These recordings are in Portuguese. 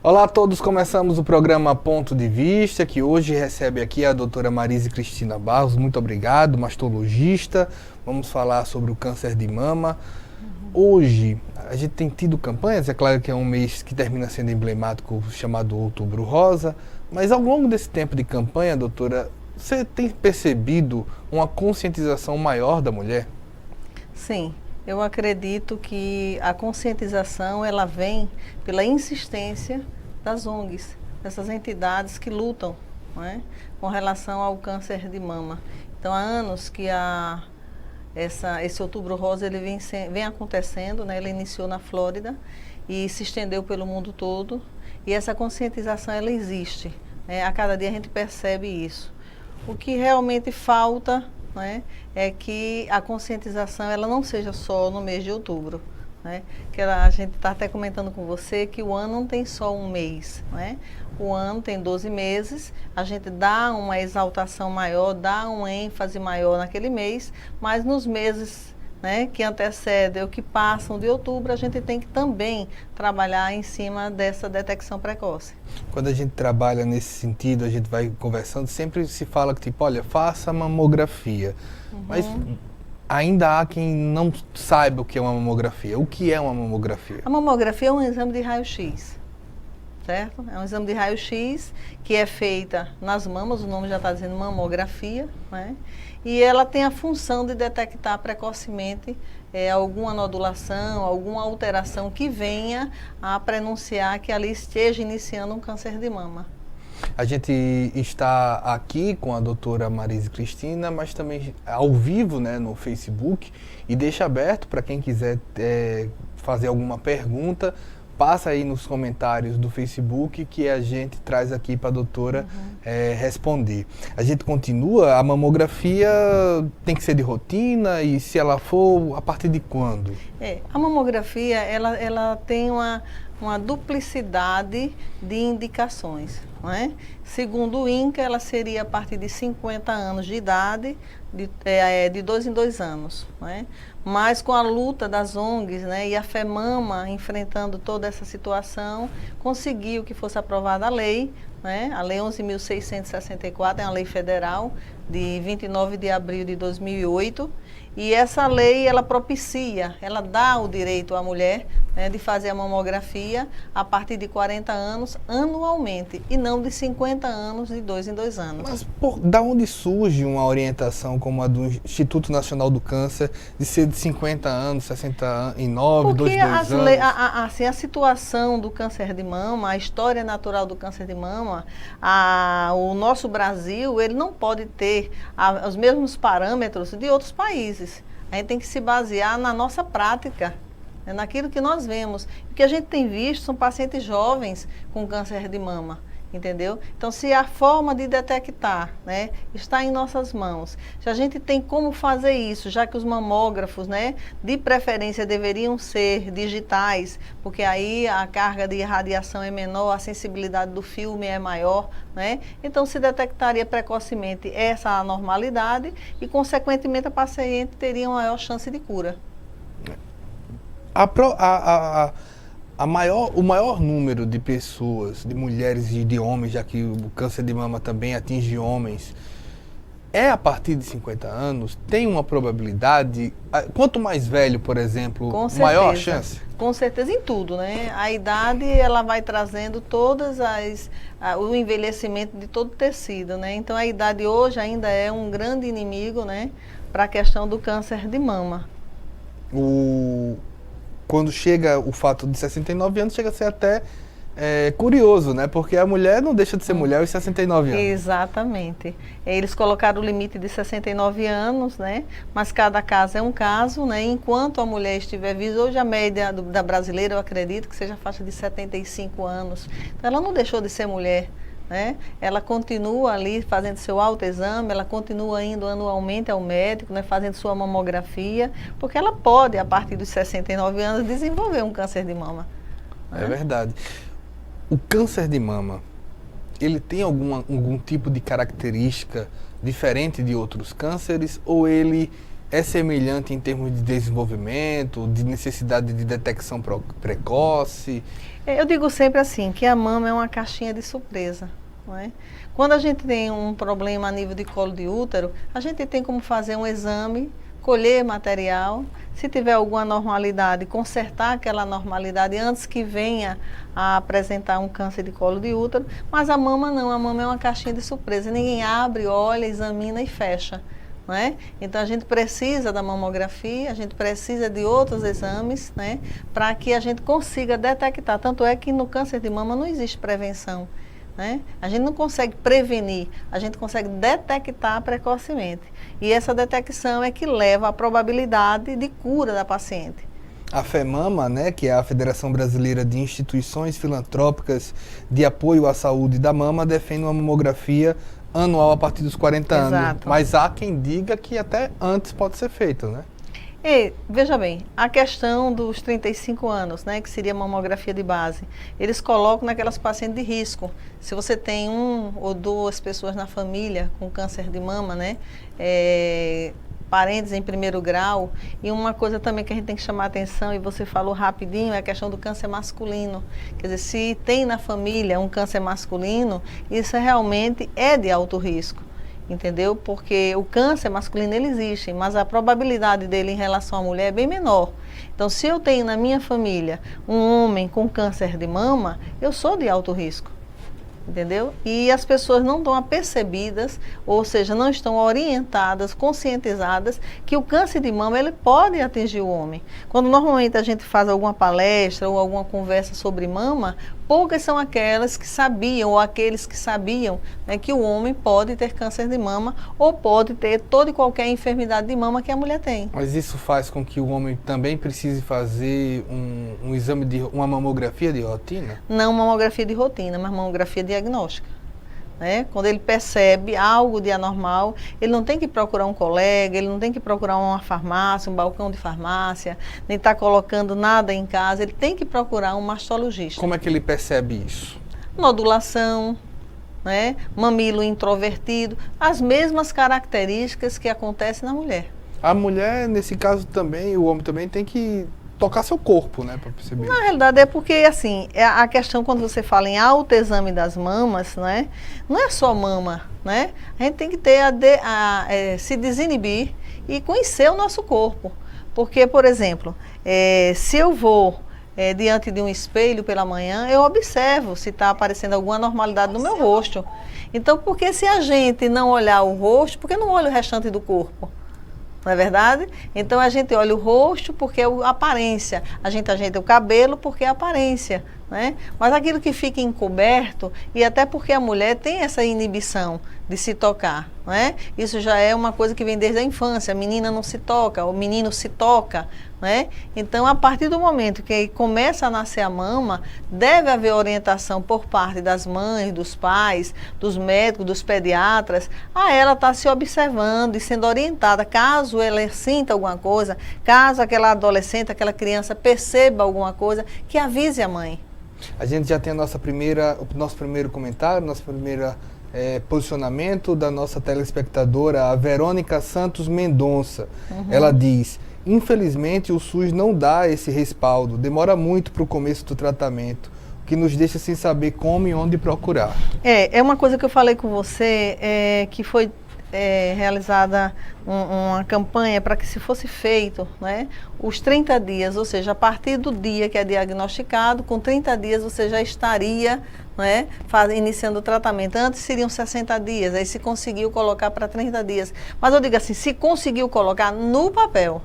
Olá a todos, começamos o programa Ponto de Vista, que hoje recebe aqui a doutora Marise Cristina Barros. Muito obrigado, mastologista. Vamos falar sobre o câncer de mama. Hoje, a gente tem tido campanhas, é claro que é um mês que termina sendo emblemático, chamado Outubro Rosa, mas ao longo desse tempo de campanha, doutora, você tem percebido uma conscientização maior da mulher? Sim, eu acredito que a conscientização ela vem pela insistência das ONGs, dessas entidades que lutam, não é, com relação ao câncer de mama. Então há anos que esse Outubro Rosa ele vem acontecendo, né? Ele iniciou na Flórida e se estendeu pelo mundo todo, e essa conscientização ela existe, né? A cada dia a gente percebe isso. O que realmente falta, né, é que a conscientização ela não seja só no mês de outubro, né? Que a gente está até comentando com você que o ano não tem só um mês, né? O ano tem 12 meses, a gente dá uma exaltação maior, dá uma ênfase maior naquele mês, mas nos meses, né, que antecedem ou que passam de outubro, a gente tem que também trabalhar em cima dessa detecção precoce. Quando a gente trabalha nesse sentido, a gente vai conversando, sempre se fala que tipo, olha, faça mamografia. Mas ainda há quem não saiba o que é uma mamografia. O que é uma mamografia? A mamografia é um exame de raio-x, certo? É um exame de raio-x que é feita nas mamas, o nome já está dizendo mamografia, né? E ela tem a função de detectar precocemente alguma nodulação, alguma alteração que venha a prenunciar que ali esteja iniciando um câncer de mama. A gente está aqui com a doutora Marise Cristina, mas também ao vivo, né, no Facebook, e deixa aberto para quem quiser fazer alguma pergunta, passa aí nos comentários do Facebook que a gente traz aqui para a doutora responder. A gente continua, a mamografia tem que ser de rotina e se ela for, a partir de quando? A mamografia ela tem uma duplicidade de indicações, não é? Segundo o INCA, ela seria a partir de 50 anos de idade, de 2 em 2 anos, não é? Mas com a luta das ONGs, né, e a FEMAMA enfrentando toda essa situação, conseguiu que fosse aprovada a lei, né, a Lei 11.664, é uma lei federal de 29 de abril de 2008, e essa lei, ela propicia, ela dá o direito à mulher, né, de fazer a mamografia a partir de 40 anos anualmente, e não de 50 anos de 2 em 2 anos. Mas da onde surge uma orientação como a do Instituto Nacional do Câncer de ser de 50 anos, 69, 2 anos? Assim, a situação do câncer de mama, a história natural do câncer de mama, o nosso Brasil, ele não pode ter os mesmos parâmetros de outros países. A gente tem que se basear na nossa prática, né, naquilo que nós vemos. O que a gente tem visto são pacientes jovens com câncer de mama, entendeu? Então, se a forma de detectar, né, está em nossas mãos, se a gente tem como fazer isso, já que os mamógrafos, né, de preferência deveriam ser digitais, porque aí a carga de radiação é menor, a sensibilidade do filme é maior, né? Então se detectaria precocemente essa anormalidade e, consequentemente, a paciente teria uma maior chance de cura. O maior número de pessoas, de mulheres e de homens, já que o câncer de mama também atinge homens, é a partir de 50 anos? Tem uma probabilidade? Quanto mais velho, por exemplo, maior a chance? Com certeza, em tudo, né? A idade, ela vai trazendo o envelhecimento de todo o tecido, né? Então a idade hoje ainda é um grande inimigo, né, para a questão do câncer de mama. Quando chega o fato de 69 anos, chega a ser até curioso, né? Porque a mulher não deixa de ser mulher aos 69 anos. Exatamente. Eles colocaram o limite de 69 anos, né? Mas cada caso é um caso, né? Enquanto a mulher estiver viva, hoje a média da brasileira, eu acredito que seja a faixa de 75 anos. Então ela não deixou de ser mulher, né? Ela continua ali fazendo seu autoexame, ela continua indo anualmente ao médico, né, fazendo sua mamografia, porque ela pode, a partir dos 69 anos, desenvolver um câncer de mama. É verdade. O câncer de mama, ele tem algum tipo de característica diferente de outros cânceres, ou ele é semelhante em termos de desenvolvimento, de necessidade de detecção precoce? Eu digo sempre assim, que a mama é uma caixinha de surpresa, não é? Quando a gente tem um problema a nível de colo de útero, a gente tem como fazer um exame, colher material, se tiver alguma anormalidade, consertar aquela anormalidade antes que venha a apresentar um câncer de colo de útero, mas a mama não, a mama é uma caixinha de surpresa, ninguém abre, olha, examina e fecha. Não é? Então a gente precisa da mamografia, a gente precisa de outros exames, né, para que a gente consiga detectar. Tanto é que no câncer de mama não existe prevenção. Né? A gente não consegue prevenir, a gente consegue detectar precocemente. E essa detecção é que leva à probabilidade de cura da paciente. A FEMAMA, né, que é a Federação Brasileira de Instituições Filantrópicas de Apoio à Saúde da Mama, defende uma mamografia anual a partir dos 40 Exato. anos. Mas há quem diga que até antes pode ser feito, né? E, veja bem, a questão dos 35 anos, né, que seria mamografia de base, eles colocam naquelas pacientes de risco. Se você tem 1 ou 2 pessoas na família com câncer de mama, né, parentes em primeiro grau, e uma coisa também que a gente tem que chamar a atenção, e você falou rapidinho, é a questão do câncer masculino. Quer dizer, se tem na família um câncer masculino, isso realmente é de alto risco. Entendeu? Porque o câncer masculino ele existe, mas a probabilidade dele em relação à mulher é bem menor. Então, se eu tenho na minha família um homem com câncer de mama, eu sou de alto risco. Entendeu? E as pessoas não estão apercebidas, ou seja, não estão orientadas, conscientizadas que o câncer de mama ele pode atingir o homem. Quando normalmente a gente faz alguma palestra ou alguma conversa sobre mama, poucas são aquelas que sabiam ou aqueles que sabiam, né, que o homem pode ter câncer de mama ou pode ter toda e qualquer enfermidade de mama que a mulher tem. Mas isso faz com que o homem também precise fazer um exame uma mamografia de rotina? Não mamografia de rotina, mas mamografia diagnóstica. Né? Quando ele percebe algo de anormal, ele não tem que procurar um colega, ele não tem que procurar uma farmácia, um balcão de farmácia, nem estar colocando nada em casa, ele tem que procurar um mastologista. Como é que ele percebe isso? Nodulação, né? Mamilo introvertido, as mesmas características que acontecem na mulher. A mulher, nesse caso também, o homem também tem que tocar seu corpo, né, para perceber. Na realidade é porque, assim, a questão quando você fala em autoexame das mamas, né, não é só mama, né? A gente tem que ter se desinibir e conhecer o nosso corpo. Porque, por exemplo, se eu vou diante de um espelho pela manhã, eu observo se está aparecendo alguma anormalidade no meu rosto. Então, porque se a gente não olhar o rosto, por que não olha o restante do corpo? Não é verdade? Então a gente olha o rosto porque é a aparência, a gente ajeita o cabelo porque é a aparência, né? Mas aquilo que fica encoberto, e até porque a mulher tem essa inibição de se tocar, não é? Isso já é uma coisa que vem desde a infância, a menina não se toca, o menino se toca, né? Então, a partir do momento que começa a nascer a mama, deve haver orientação por parte das mães, dos pais, dos médicos, dos pediatras, a ela estar se observando e sendo orientada, caso ela sinta alguma coisa, caso aquela adolescente, aquela criança perceba alguma coisa, que avise a mãe. A gente já tem o nosso primeiro comentário, nosso primeiro posicionamento da nossa telespectadora, a Verônica Santos Mendonça. Ela diz: infelizmente o SUS não dá esse respaldo, demora muito para o começo do tratamento, o que nos deixa sem saber como e onde procurar. É uma coisa que eu falei com você, que foi realizada uma campanha para que se fosse feito, né, os 30 dias, ou seja, a partir do dia que é diagnosticado, com 30 dias você já estaria, né, iniciando o tratamento. Antes seriam 60 dias, aí se conseguiu colocar para 30 dias. Mas eu digo assim, se conseguiu colocar no papel,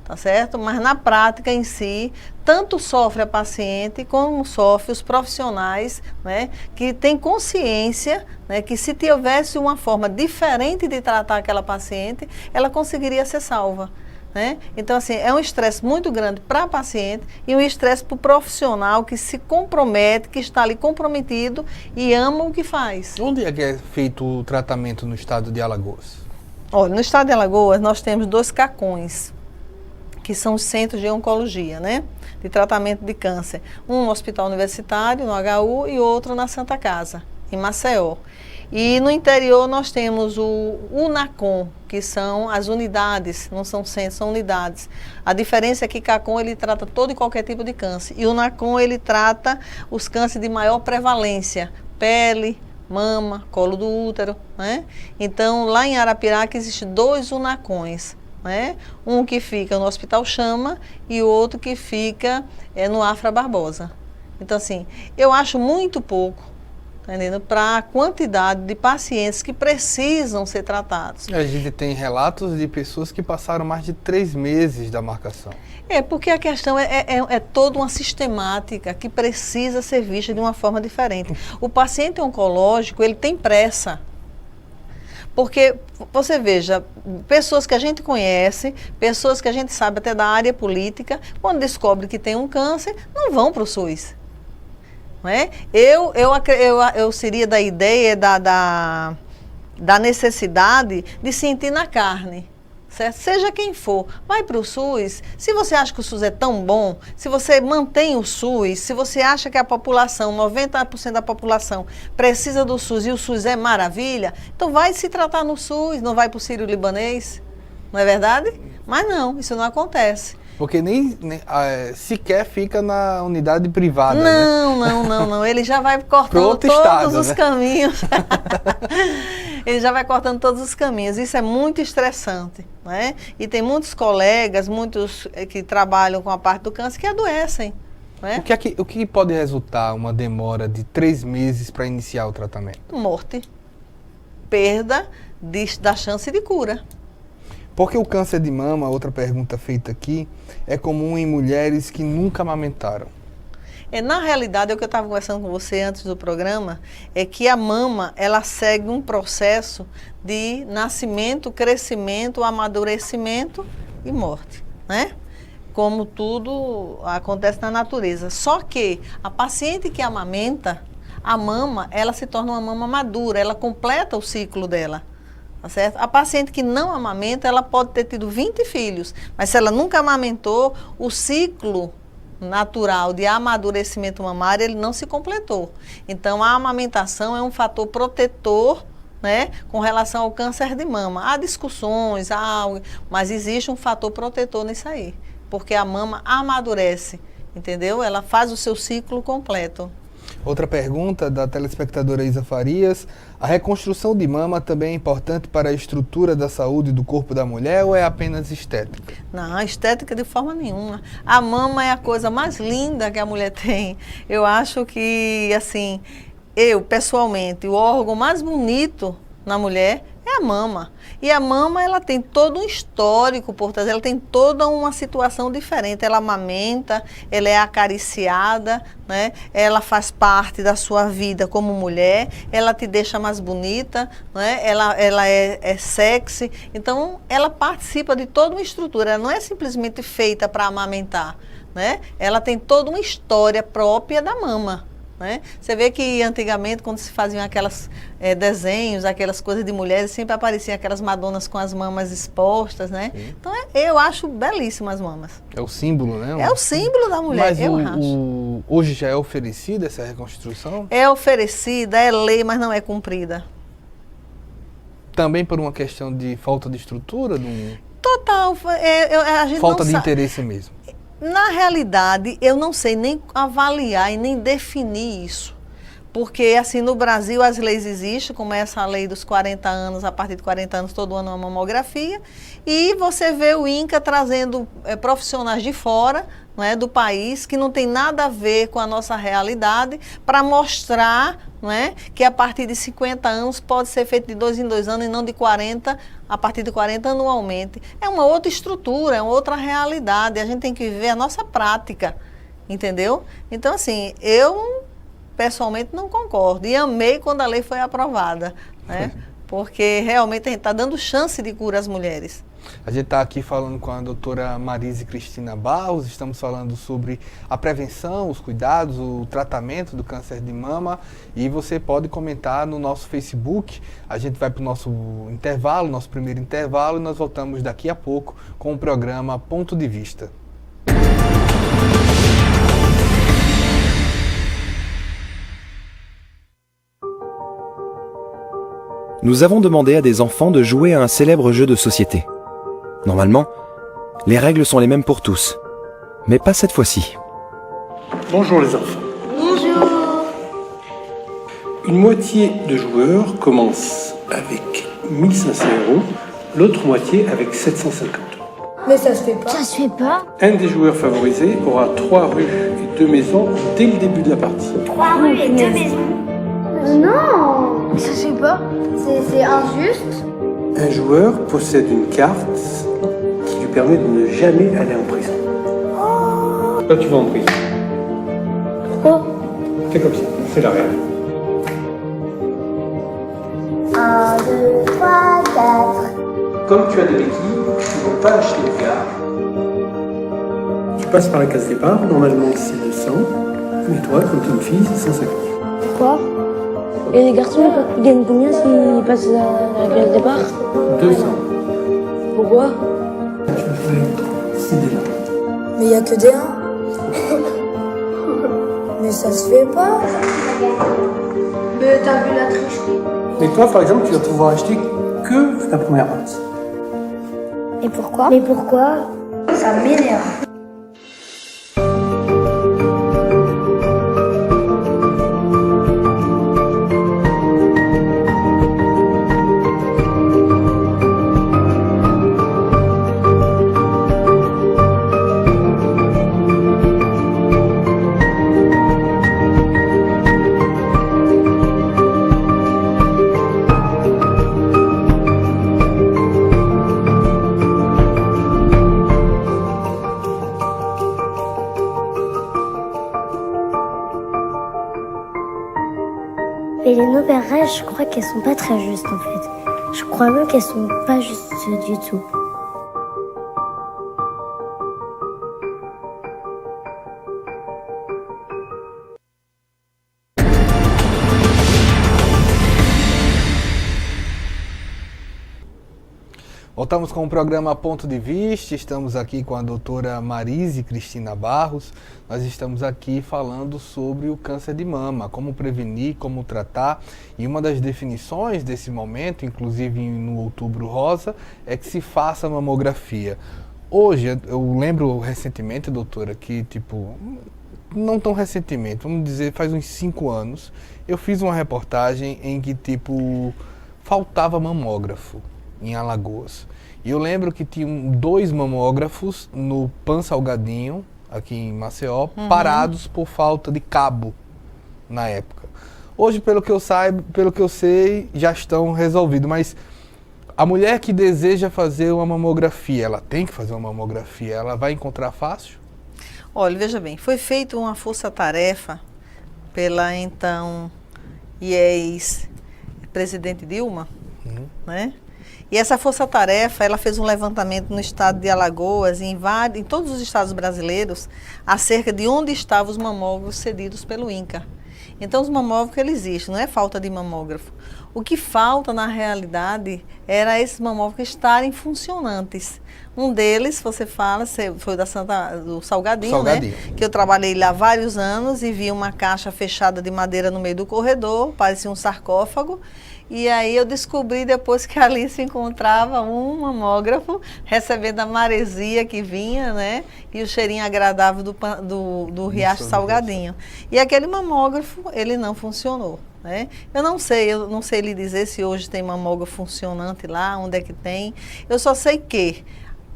tá certo? Mas na prática em si, tanto sofre a paciente como sofre os profissionais, né, que têm consciência, né, que se tivesse uma forma diferente de tratar aquela paciente, ela conseguiria ser salva. Né? Então, assim, é um estresse muito grande para a paciente e um estresse para o profissional que se compromete, que está ali comprometido e ama o que faz. Onde é que é feito o tratamento no estado de Alagoas? Olha, no estado de Alagoas nós temos 2 CACONs, que são os centros de oncologia, né, de tratamento de câncer. Um no Hospital Universitário, no HU, e outro na Santa Casa, em Maceió. E no interior nós temos o UNACOM, que são as unidades, não são centros, são unidades. A diferença é que CACOM ele trata todo e qualquer tipo de câncer. E o UNACOM ele trata os cânceres de maior prevalência, pele, mama, colo do útero, né? Então, lá em Arapiraca existem 2 UNACONs, né? Um que fica no Hospital Chama e o outro que fica no Afra Barbosa. Então, assim, eu acho muito pouco, tá entendendo? Para a quantidade de pacientes que precisam ser tratados. A gente tem relatos de pessoas que passaram mais de 3 meses da marcação. Porque a questão é toda uma sistemática que precisa ser vista de uma forma diferente. O paciente oncológico, ele tem pressa. Porque, você veja, pessoas que a gente conhece, pessoas que a gente sabe até da área política, quando descobre que tem um câncer, não vão para o SUS. Não é? Eu seria da ideia da necessidade de sentir na carne. Certo? Seja quem for, vai para o SUS. Se você acha que o SUS é tão bom, se você mantém o SUS, se você acha que a população, 90% da população precisa do SUS e o SUS é maravilha, então vai se tratar no SUS, não vai para o Sírio-Libanês, não é verdade? Mas não, isso não acontece. Porque nem sequer fica na unidade privada, não, né? Não. Ele já vai cortando todos os caminhos. Ele já vai cortando todos os caminhos. Isso é muito estressante, né? E tem muitos colegas, muitos que trabalham com a parte do câncer que adoecem. Né? O que pode resultar uma demora de 3 meses para iniciar o tratamento? Morte. Perda da chance de cura. Porque o câncer de mama, outra pergunta feita aqui, é comum em mulheres que nunca amamentaram. Na realidade, é o que eu estava conversando com você antes do programa, é que a mama, ela segue um processo de nascimento, crescimento, amadurecimento e morte, né? Como tudo acontece na natureza. Só que a paciente que amamenta, a mama, ela se torna uma mama madura, ela completa o ciclo dela. Tá certo? A paciente que não amamenta, ela pode ter tido 20 filhos, mas se ela nunca amamentou, o ciclo natural de amadurecimento mamário, ele não se completou. Então, a amamentação é um fator protetor, né, com relação ao câncer de mama. Há discussões, mas existe um fator protetor nisso aí, porque a mama amadurece, entendeu? Ela faz o seu ciclo completo. Outra pergunta da telespectadora Isa Farias: a reconstrução de mama também é importante para a estrutura da saúde do corpo da mulher ou é apenas estética? Não, estética de forma nenhuma. A mama é a coisa mais linda que a mulher tem. Eu acho que, assim, pessoalmente, o órgão mais bonito na mulher é a mama. E a mama, ela tem todo um histórico por trás, ela tem toda uma situação diferente. Ela amamenta, ela é acariciada, né? Ela faz parte da sua vida como mulher, ela te deixa mais bonita, né? Ela é sexy. Então, ela participa de toda uma estrutura, ela não é simplesmente feita para amamentar, né? Ela tem toda uma história própria da mama. Né? Você vê que antigamente, quando se faziam aquelas desenhos, aquelas coisas de mulheres, sempre apareciam aquelas madonas com as mamas expostas, né? Sim. Então, eu acho belíssimas as mamas. É o símbolo, né? É o símbolo da mulher, mas hoje já é oferecida essa reconstrução? É oferecida, é lei, mas não é cumprida. Também por uma questão de falta de estrutura? Total. A gente falta de interesse mesmo. Na realidade, eu não sei nem avaliar e nem definir isso. Porque, assim, no Brasil as leis existem, como essa lei dos 40 anos, a partir de 40 anos, todo ano uma mamografia. E você vê o INCA trazendo profissionais de fora, não é, do país, que não tem nada a ver com a nossa realidade, para mostrar, não é, que a partir de 50 anos pode ser feito de 2 em 2 anos e não de 40, a partir de 40 anualmente. É uma outra estrutura, é uma outra realidade. A gente tem que viver a nossa prática, entendeu? Então, assim, eu pessoalmente não concordo. E amei quando a lei foi aprovada, né? Porque realmente a gente está dando chance de cura às mulheres. A gente está aqui falando com a doutora Marise Cristina Barros, estamos falando sobre a prevenção, os cuidados, o tratamento do câncer de mama, e você pode comentar no nosso Facebook. A gente vai para o nosso intervalo, nosso primeiro intervalo, e nós voltamos daqui a pouco com o programa Ponto de Vista. nous avons demandé à des enfants de jouer à un célèbre jeu de société. Normalement, les règles sont les mêmes pour tous, mais pas cette fois-ci. Bonjour les enfants. Bonjour. Une moitié de joueurs commence avec 1500 €, l'autre moitié avec 750 €. Mais ça se fait pas. Ça se fait pas. Un des joueurs favorisés aura 3 rues et 2 maisons dès le début de la partie. 3 rues et 2 maisons. Non. Ça se fait pas. C'est injuste. Un joueur possède une carte qui lui permet de ne jamais aller en prison. Toi, tu vas en prison. Pourquoi? Fais comme ça, c'est la règle. 1, 2, 3, 4. Comme tu as des béquilles, tu ne peux pas acheter de gare. Tu passes par la case départ, normalement c'est 200, mais toi, comme tu es une fille, c'est 150. Pourquoi? Et les garçons, ils gagnent combien s'ils passent à la case départ? 200. Pourquoi? Tu vas faire ces dés-là. Mais il y a que des 1. Mais ça se fait pas. Mais t'as vu la tricherie. Mais toi, par exemple, tu vas pouvoir acheter que la première partie. Et pourquoi? Mais pourquoi? Ça m'énerve. Mais les nouvelles règles, je crois qu'elles sont pas très justes en fait. Je crois même qu'elles sont pas justes du tout. Voltamos com o programa Ponto de Vista, estamos aqui com a doutora Marise Cristina Barros. Nós estamos aqui falando sobre o câncer de mama, como prevenir, como tratar. E uma das definições desse momento, inclusive no Outubro Rosa, é que se faça mamografia. Hoje, eu lembro recentemente, doutora, que não tão recentemente, vamos dizer, faz uns 5 anos, eu fiz uma reportagem em que, faltava mamógrafo em Alagoas. E eu lembro que tinham 2 mamógrafos no Pan Salgadinho, aqui em Maceió, parados por falta de cabo na época. Hoje, pelo que eu sei, já estão resolvidos, mas a mulher que deseja fazer uma mamografia, ela tem que fazer uma mamografia, ela vai encontrar fácil? Olha, veja bem, foi feita uma força-tarefa pela então e ex-presidente Dilma, né? E essa força-tarefa, ela fez um levantamento no estado de Alagoas e em todos os estados brasileiros, acerca de onde estavam os mamógrafos cedidos pelo INCA. Então, os mamógrafos, eles existem, não é falta de mamógrafo. O que falta, na realidade, era esses mamógrafos estarem funcionantes. Um deles, você fala, foi do Salgadinho, né? Que eu trabalhei lá vários anos e vi uma caixa fechada de madeira no meio do corredor, parecia um sarcófago. E aí eu descobri depois que ali se encontrava um mamógrafo recebendo a maresia que vinha, né? E o cheirinho agradável do Riacho Salgadinho. E aquele mamógrafo, ele não funcionou, né? Eu não sei lhe dizer se hoje tem mamógrafo funcionante lá, onde é que tem. Eu só sei que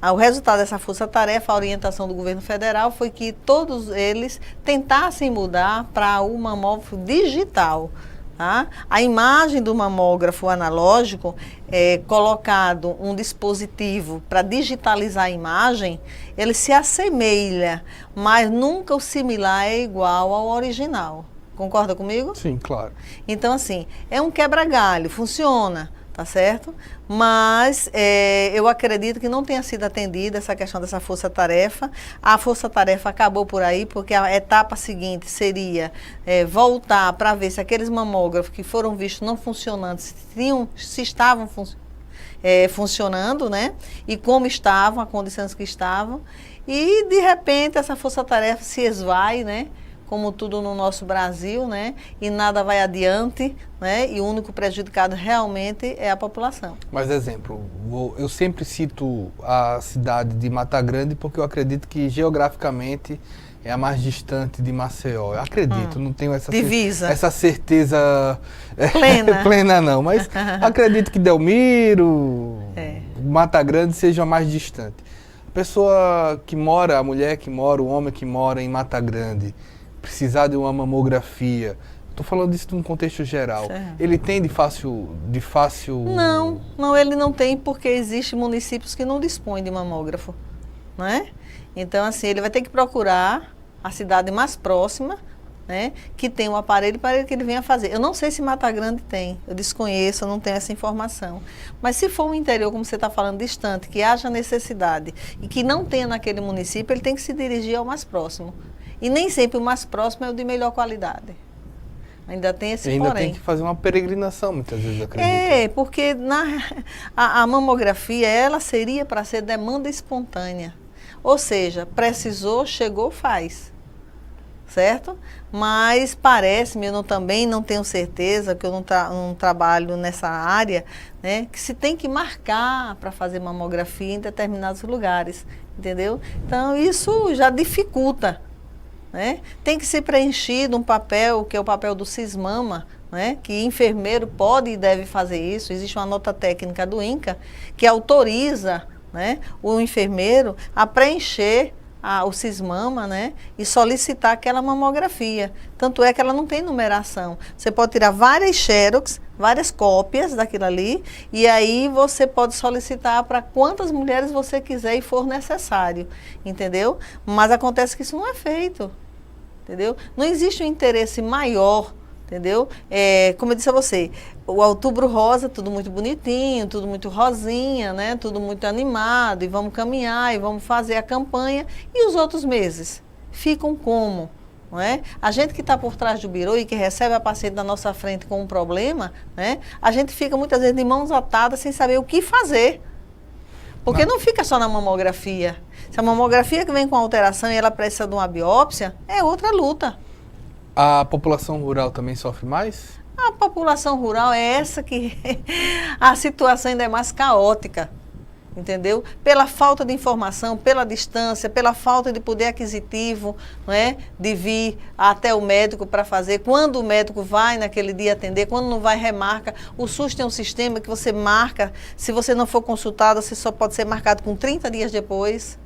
o resultado dessa força-tarefa, a orientação do governo federal, foi que todos eles tentassem mudar para o mamógrafo digital. Tá? A imagem do mamógrafo analógico, colocado um dispositivo para digitalizar a imagem, ele se assemelha, mas nunca o similar é igual ao original. Concorda comigo? Sim, claro. Então, assim, é um quebra-galho, funciona, tá certo? Mas eu acredito que não tenha sido atendida essa questão dessa força-tarefa. A força-tarefa acabou por aí, porque a etapa seguinte seria voltar para ver se aqueles mamógrafos que foram vistos não funcionantes, se estavam funcionando, né? E como estavam, as condições que estavam. E, de repente, essa força-tarefa se esvai, né? como tudo no nosso Brasil, né? E nada vai adiante, né? E o único prejudicado realmente é a população. Mas, exemplo, eu sempre cito a cidade de Mata Grande porque eu acredito que geograficamente é a mais distante de Maceió. Eu acredito, não tenho essa certeza plena não, mas acredito que Delmiro, Mata Grande seja a mais distante. A pessoa que mora, a mulher que mora, o homem que mora em Mata Grande, precisar de uma mamografia, estou falando disso num contexto geral, ele tem de fácil... Não, ele não tem, porque existem municípios que não dispõem de mamógrafo, né? Então, assim, ele vai ter que procurar a cidade mais próxima, né, que tem um aparelho para que ele venha fazer. Eu não sei se Mata Grande tem, eu desconheço, eu não tenho essa informação. Mas se for um interior, como você está falando, distante, que haja necessidade e que não tenha naquele município, ele tem que se dirigir ao mais próximo. E nem sempre o mais próximo é o de melhor qualidade. Ainda tem esse porém. Tem que fazer uma peregrinação, muitas vezes, eu acredito. Porque a mamografia, ela seria para ser demanda espontânea. Ou seja, precisou, chegou, faz. Certo? Mas parece-me, eu também não tenho certeza, que eu não trabalho nessa área, né, que se tem que marcar para fazer mamografia em determinados lugares, entendeu? Então, isso já dificulta, né? Tem que ser preenchido um papel, que é o papel do Cismama, né, que enfermeiro pode e deve fazer isso. Existe uma nota técnica do INCA que autoriza, né, o enfermeiro a preencher o Cismama, né, e solicitar aquela mamografia. Tanto é que ela não tem numeração. Você pode tirar várias xerox, várias cópias daquilo ali, e aí você pode solicitar para quantas mulheres você quiser e for necessário, entendeu? Mas acontece que isso não é feito, entendeu? Não existe um interesse maior, entendeu? Como eu disse a você, o Outubro Rosa, tudo muito bonitinho, tudo muito rosinha, né? Tudo muito animado, e vamos caminhar, e vamos fazer a campanha. E os outros meses? Ficam como? Não é? A gente que está por trás do birô e que recebe a paciente na nossa frente com um problema, né? A gente fica muitas vezes de mãos atadas sem saber o que fazer. Porque não fica só na mamografia. Se a mamografia que vem com alteração e ela precisa de uma biópsia, é outra luta. A população rural também sofre mais? A população rural é essa que a situação ainda é mais caótica, entendeu? Pela falta de informação, pela distância, pela falta de poder aquisitivo, não é? De vir até o médico para fazer. Quando o médico vai naquele dia atender, quando não vai, remarca. O SUS tem um sistema que você marca, se você não for consultado, você só pode ser marcado com 30 dias depois.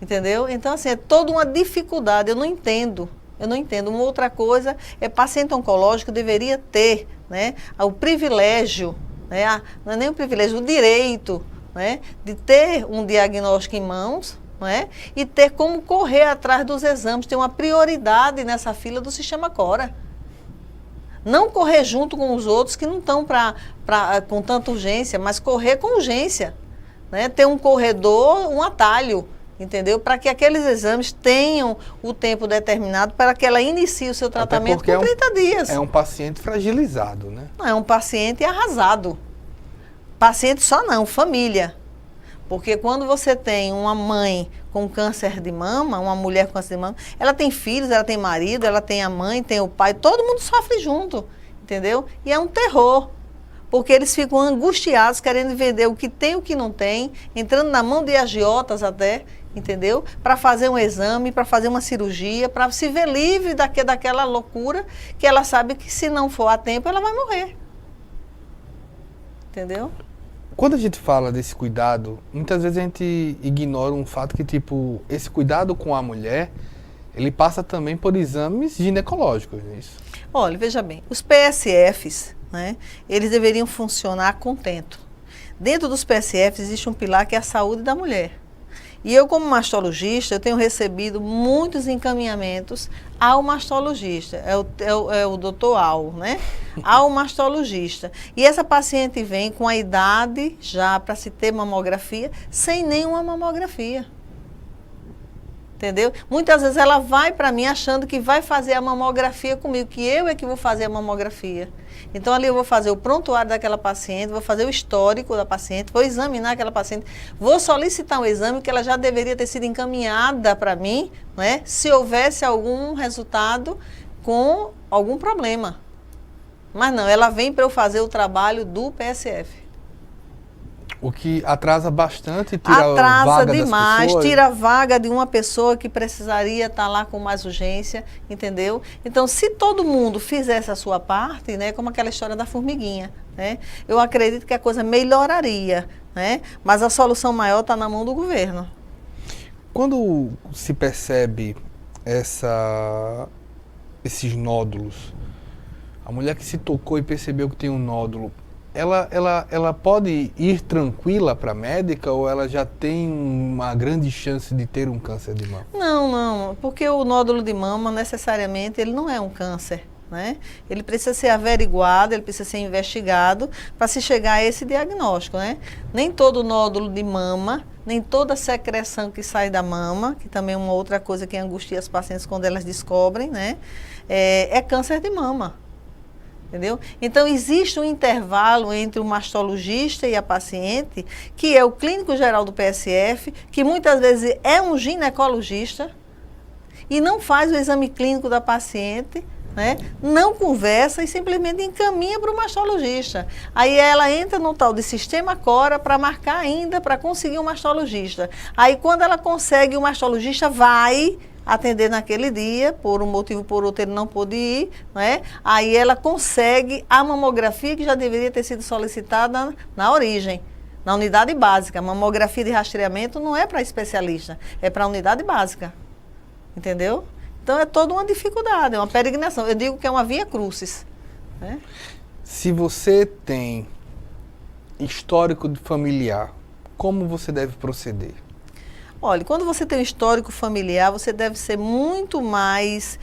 Entendeu? Então, assim, é toda uma dificuldade, eu não entendo. Uma outra coisa é paciente oncológico deveria ter, né, o privilégio, né, não é nem o privilégio, o direito, né, de ter um diagnóstico em mãos, né, e ter como correr atrás dos exames, ter uma prioridade nessa fila do sistema Cora. Não correr junto com os outros que não estão com tanta urgência, mas correr com urgência, né, ter um corredor, um atalho. Entendeu? Para que aqueles exames tenham o tempo determinado para que ela inicie o seu tratamento com 30 dias. É um paciente fragilizado, né? Não, é um paciente arrasado. Paciente só não, família. Porque quando você tem uma mãe com câncer de mama, uma mulher com câncer de mama, ela tem filhos, ela tem marido, ela tem a mãe, tem o pai, todo mundo sofre junto, entendeu? E é um terror. Porque eles ficam angustiados, querendo vender o que tem e o que não tem, entrando na mão de agiotas até, entendeu? Para fazer um exame, para fazer uma cirurgia, para se ver livre daquela loucura que ela sabe que se não for a tempo, ela vai morrer. Entendeu? Quando a gente fala desse cuidado, muitas vezes a gente ignora um fato que, tipo, esse cuidado com a mulher, ele passa também por exames ginecológicos, não é isso? Olha, veja bem, os PSFs, né, eles deveriam funcionar a contento. Dentro dos PSFs existe um pilar que é a saúde da mulher. E eu, como mastologista, eu tenho recebido muitos encaminhamentos ao mastologista, é o doutor Al, né? Ao mastologista. E essa paciente vem com a idade já para se ter mamografia, sem nenhuma mamografia. Entendeu? Muitas vezes ela vai para mim achando que vai fazer a mamografia comigo, que eu é que vou fazer a mamografia. Então ali eu vou fazer o prontuário daquela paciente, vou fazer o histórico da paciente, vou examinar aquela paciente, vou solicitar um exame que ela já deveria ter sido encaminhada para mim, né, se houvesse algum resultado com algum problema. Mas não, ela vem para eu fazer o trabalho do PSF. O que atrasa bastante, tira a Atrasa vaga demais, das pessoas. tira a vaga de uma pessoa que precisaria estar lá com mais urgência, entendeu? Então, se todo mundo fizesse a sua parte, né, como aquela história da formiguinha, né, eu acredito que a coisa melhoraria, né, mas a solução maior está na mão do governo. Quando se percebe esses nódulos, a mulher que se tocou e percebeu que tem um nódulo, ela pode ir tranquila para a médica ou ela já tem uma grande chance de ter um câncer de mama? Não, porque o nódulo de mama necessariamente ele não é um câncer, né? Ele precisa ser averiguado, ele precisa ser investigado para se chegar a esse diagnóstico, né? Nem todo nódulo de mama, nem toda secreção que sai da mama, que também é uma outra coisa que angustia as pacientes quando elas descobrem, né? É câncer de mama. Entendeu? Então, existe um intervalo entre o mastologista e a paciente, que é o clínico geral do PSF, que muitas vezes é um ginecologista e não faz o exame clínico da paciente, né? Não conversa e simplesmente encaminha para o mastologista. Aí ela entra no tal de sistema Cora para marcar ainda, para conseguir um mastologista. Aí, quando ela consegue, o mastologista vai atender naquele dia, por um motivo ou por outro ele não pôde ir, né? Aí ela consegue a mamografia que já deveria ter sido solicitada na origem, na unidade básica. A mamografia de rastreamento não é para especialista, é para a unidade básica, entendeu? Então é toda uma dificuldade, é uma peregrinação. Eu digo que é uma via crucis, né? Se você tem histórico familiar, como você deve proceder? Olha, quando você tem um histórico familiar, você deve ser muito mais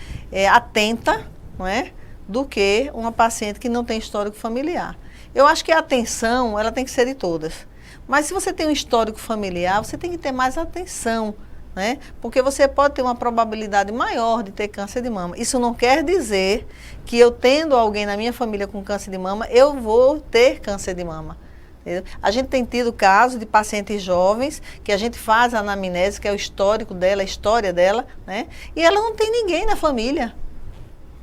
atenta, não é, do que uma paciente que não tem histórico familiar. Eu acho que a atenção, ela tem que ser de todas. Mas se você tem um histórico familiar, você tem que ter mais atenção, né? Porque você pode ter uma probabilidade maior de ter câncer de mama. Isso não quer dizer que eu tendo alguém na minha família com câncer de mama, eu vou ter câncer de mama. A gente tem tido casos de pacientes jovens que a gente faz a anamnese, que é o histórico dela, a história dela, né? E ela não tem ninguém na família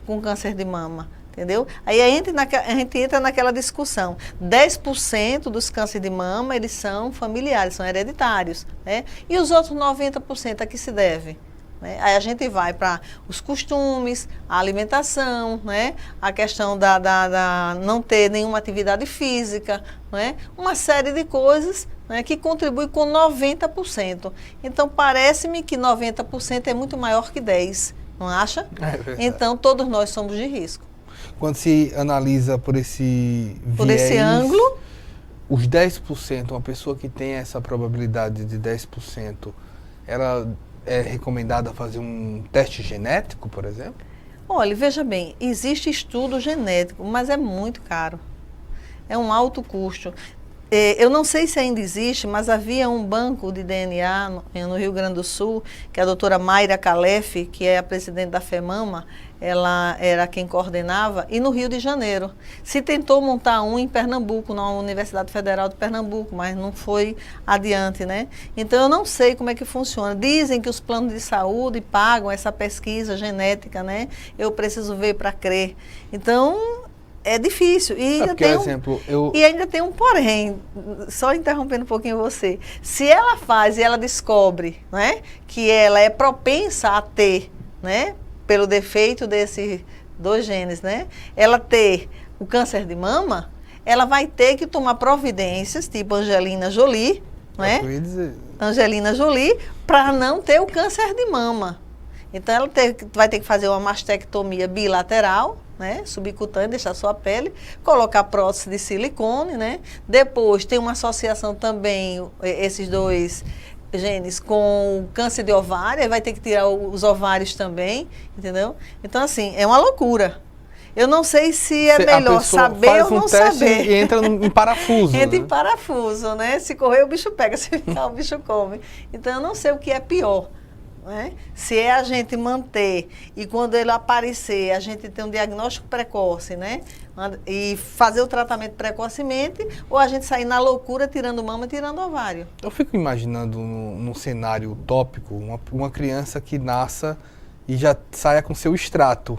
com câncer de mama, entendeu? Aí a gente entra naquela discussão. 10% dos cânceres de mama, eles são familiares, são hereditários, né? E os outros 90% a que se deve? Né? Aí a gente vai para os costumes, a alimentação, né? A questão da não ter nenhuma atividade física, né? Uma série de coisas, né, que contribui com 90%. Então parece-me que 90% é muito maior que 10%, não acha? É verdade. Então todos nós somos de risco. Quando se analisa por esse esse ângulo, os 10%, uma pessoa que tem essa probabilidade de 10%, ela é recomendada fazer um teste genético, por exemplo? olha, veja bem, existe estudo genético, mas é muito caro. É um alto custo. Eu não sei se ainda existe, mas havia um banco de DNA no Rio Grande do Sul, que a doutora Mayra Calef, que é a presidente da FEMAMA, ela era quem coordenava, e no Rio de Janeiro. Se tentou montar um em Pernambuco, na Universidade Federal de Pernambuco, mas não foi adiante, né? Então eu não sei como é que funciona. Dizem que os planos de saúde pagam essa pesquisa genética, né? Eu preciso ver para crer. Então é difícil. E ainda tem um porém, só interrompendo um pouquinho você. Se ela faz e ela descobre, né, que ela é propensa a ter, né, pelo defeito desses dois genes, né, ela ter o câncer de mama, ela vai ter que tomar providências, tipo Angelina Jolie, né, Angelina Jolie, para não ter o câncer de mama. Então ela vai ter que fazer uma mastectomia bilateral, né, subcutânea, deixar sua pele, colocar prótese de silicone, né? Depois tem uma associação também, esses dois genes, com câncer de ovário, aí vai ter que tirar os ovários também, entendeu? Então, assim, é uma loucura. Eu não sei se é melhor saber ou não saber. E entra em parafuso. Entra em parafuso, né? Se correr, o bicho pega, se ficar, o bicho come. Então, eu não sei o que é pior, né? Se é a gente manter e quando ele aparecer, a gente tem um diagnóstico precoce, né? E fazer o tratamento precocemente, ou a gente sair na loucura tirando mama, tirando ovário. Eu fico imaginando num cenário utópico, uma criança que nasça e já saia com seu extrato.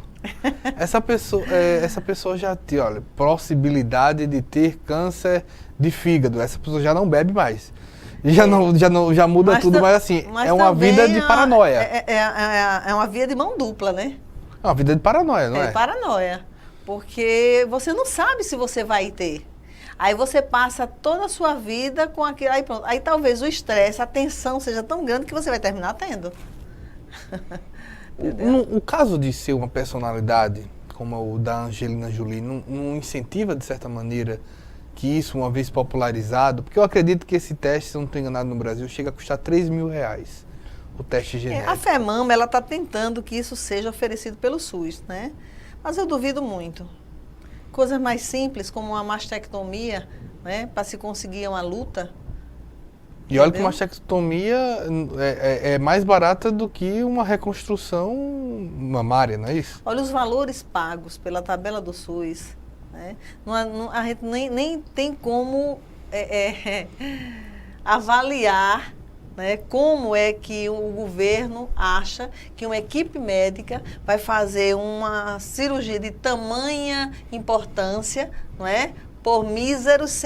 Essa pessoa já tem, olha, possibilidade de ter câncer de fígado. Essa pessoa já não bebe mais. Já muda tudo, mas assim, é uma vida de paranoia. É uma via de mão dupla, né? É uma vida de paranoia, não é? É paranoia. Porque você não sabe se você vai ter. Aí você passa toda a sua vida com aquilo. Aí pronto. Aí talvez o estresse, a tensão seja tão grande que você vai terminar tendo. O caso de ser uma personalidade, como o da Angelina Jolie, não incentiva, de certa maneira, que isso, uma vez popularizado, porque eu acredito que esse teste, se eu não estou enganado, no Brasil, chega a custar R$3.000, o teste genético. A FEMAMA, ela está tentando que isso seja oferecido pelo SUS, né? Mas eu duvido muito. Coisas mais simples, como uma mastectomia, né, para se conseguir uma luta. E olha que uma mastectomia é mais barata do que uma reconstrução mamária, não é isso? Olha os valores pagos pela tabela do SUS. Né? A gente nem tem como avaliar, né, como é que o governo acha que uma equipe médica vai fazer uma cirurgia de tamanha importância, não é? Por míseros,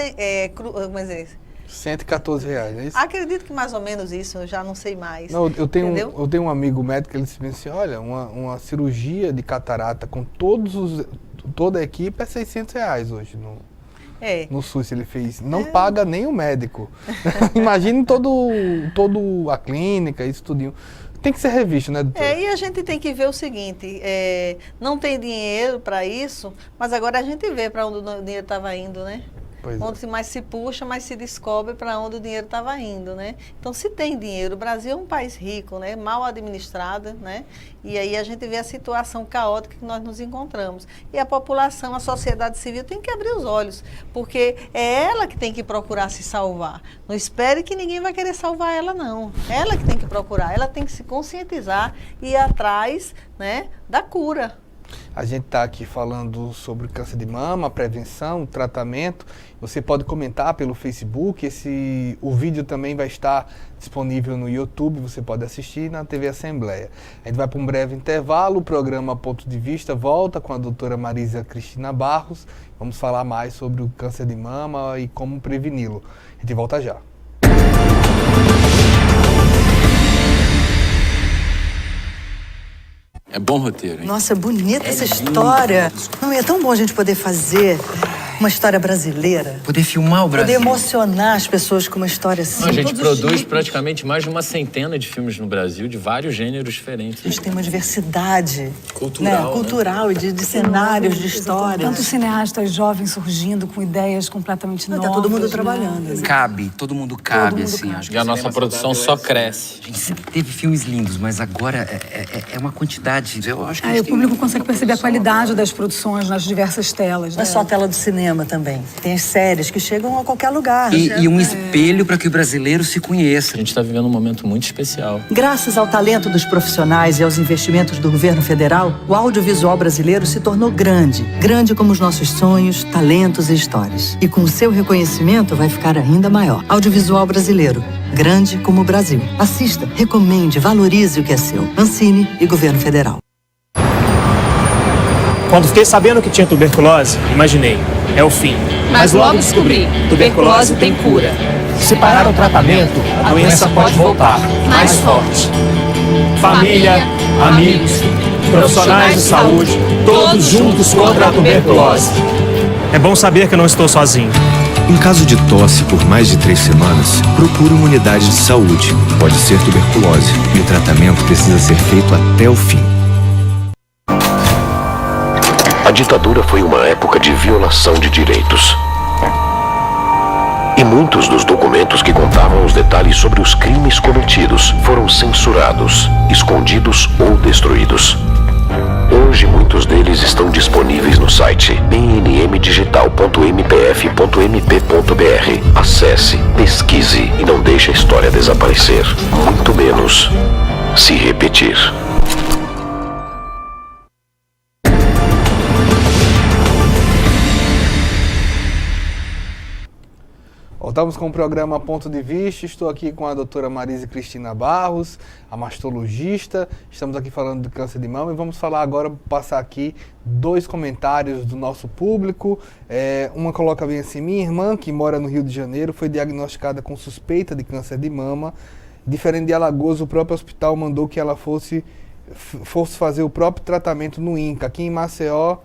como é isso? R$114, é isso? Acredito que mais ou menos isso, eu já não sei mais. Não, eu tenho um amigo médico, ele disse assim, olha, uma cirurgia de catarata com toda a equipe é R$600 hoje no SUS, ele fez. Não paga nem o médico. Imagine todo a clínica, isso tudinho. Tem que ser revisto, né, doutor? E a gente tem que ver o seguinte, não tem dinheiro para isso, mas agora a gente vê para onde o dinheiro estava indo, né? Onde mais se puxa, mais se descobre para onde o dinheiro estava indo, né? Então, se tem dinheiro, o Brasil é um país rico, né? Mal administrado, né? E aí a gente vê a situação caótica que nós nos encontramos. E a população, a sociedade civil tem que abrir os olhos, porque é ela que tem que procurar se salvar. Não espere que ninguém vai querer salvar ela, não. Ela que tem que procurar, ela tem que se conscientizar e ir atrás, né, da cura. A gente está aqui falando sobre câncer de mama, prevenção, tratamento. Você pode comentar pelo Facebook. O vídeo também vai estar disponível no YouTube. Você pode assistir na TV Assembleia. A gente vai para um breve intervalo. O programa Ponto de Vista volta com a doutora Marisa Cristina Barros. Vamos falar mais sobre o câncer de mama e como preveni-lo. A gente volta já. É bom roteiro, hein? Nossa, bonita essa história. Não é tão bom a gente poder fazer uma história brasileira. Poder filmar o Brasil. Poder emocionar as pessoas com uma história assim. A gente produz praticamente mais de uma centena de filmes no Brasil, de vários gêneros diferentes. A gente tem uma diversidade cultural, cultural e de cenários, de histórias. Tantos cineastas jovens surgindo com ideias completamente novas. Tá todo mundo trabalhando. Né? Cabe, todo mundo cabe, assim. Acho que a nossa produção só cresce. A gente sempre teve filmes lindos, mas agora é uma quantidade. Eu acho que o público consegue perceber a qualidade das produções nas diversas telas. Não é só a tela do cinema também. Tem as séries que chegam a qualquer lugar. E um espelho para que o brasileiro se conheça. A gente está vivendo um momento muito especial. Graças ao talento dos profissionais e aos investimentos do governo federal, o audiovisual brasileiro se tornou grande. Grande como os nossos sonhos, talentos e histórias. E com o seu reconhecimento vai ficar ainda maior. Audiovisual brasileiro. Grande como o Brasil. Assista, recomende, valorize o que é seu. Ancine e Governo Federal. Quando fiquei sabendo que tinha tuberculose, imaginei, é o fim. Mas logo descobri, tuberculose tem cura. Se parar o tratamento, a doença pode voltar, mais forte. Família, amigos, profissionais de saúde, todos juntos contra a tuberculose. É bom saber que eu não estou sozinho. Em caso de tosse por mais de 3 semanas, procure uma unidade de saúde. Pode ser tuberculose e o tratamento precisa ser feito até o fim. A ditadura foi uma época de violação de direitos. E muitos dos documentos que contavam os detalhes sobre os crimes cometidos foram censurados, escondidos ou destruídos. Hoje, muitos deles estão disponíveis no site bnmdigital.mpf.mp.br. Acesse, pesquise e não deixe a história desaparecer, muito menos se repetir. Voltamos com o programa Ponto de Vista. Estou aqui com a doutora Marise Cristina Barros, a mastologista. Estamos aqui falando do câncer de mama e vamos falar agora, passar aqui 2 comentários do nosso público. Uma coloca bem assim: minha irmã, que mora no Rio de Janeiro, foi diagnosticada com suspeita de câncer de mama. Diferente de Alagoas, o próprio hospital mandou que ela fosse fazer o próprio tratamento no INCA. Aqui em Maceió,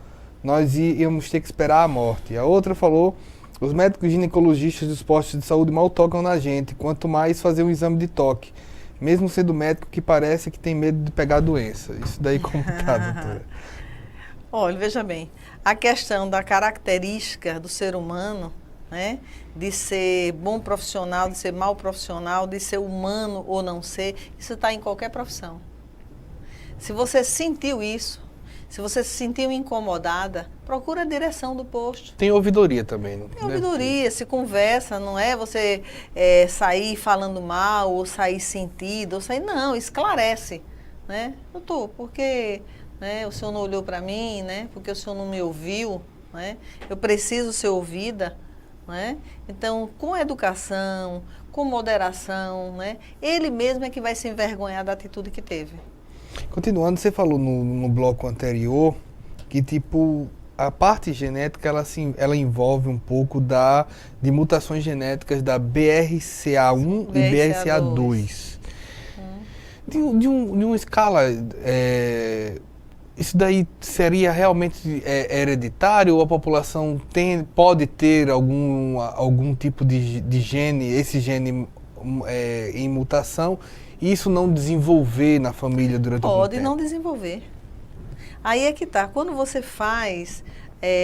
nós íamos ter que esperar a morte. A outra falou: os médicos ginecologistas dos postos de saúde mal tocam na gente, quanto mais fazer um exame de toque. Mesmo sendo médico que parece que tem medo de pegar a doença. Isso daí como tá, doutora? Olha, veja bem, a questão da característica do ser humano, né, de ser bom profissional, de ser mau profissional, de ser humano ou não ser, isso está em qualquer profissão. Se você sentiu isso, se você se sentiu incomodada, procura a direção do posto. Tem ouvidoria também, não tem? Ouvidoria, se conversa, não é você sair falando mal, ou sair sentido, ou sair... Não, esclarece, né? Doutor, porque o senhor não olhou para mim, né? Porque o senhor não me ouviu, né? Eu preciso ser ouvida, né? Então, com educação, com moderação, né? Ele mesmo é que vai se envergonhar da atitude que teve. Continuando, você falou no bloco anterior que, tipo, a parte genética, ela envolve um pouco de mutações genéticas da BRCA1 e BRCA2. De uma escala, isso daí seria realmente hereditário, ou a população pode ter algum tipo de gene, esse gene em mutação, e isso não desenvolver na família durante algum tempo? Pode não desenvolver. Aí é que tá. Quando você faz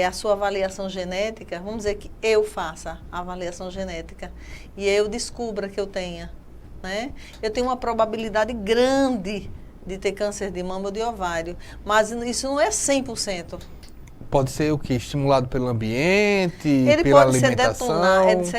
a sua avaliação genética, vamos dizer que eu faça a avaliação genética e eu descubra que eu tenha, né? Eu tenho uma probabilidade grande de ter câncer de mama ou de ovário, mas isso não é 100%. Pode ser o quê? Estimulado pelo ambiente, pela alimentação?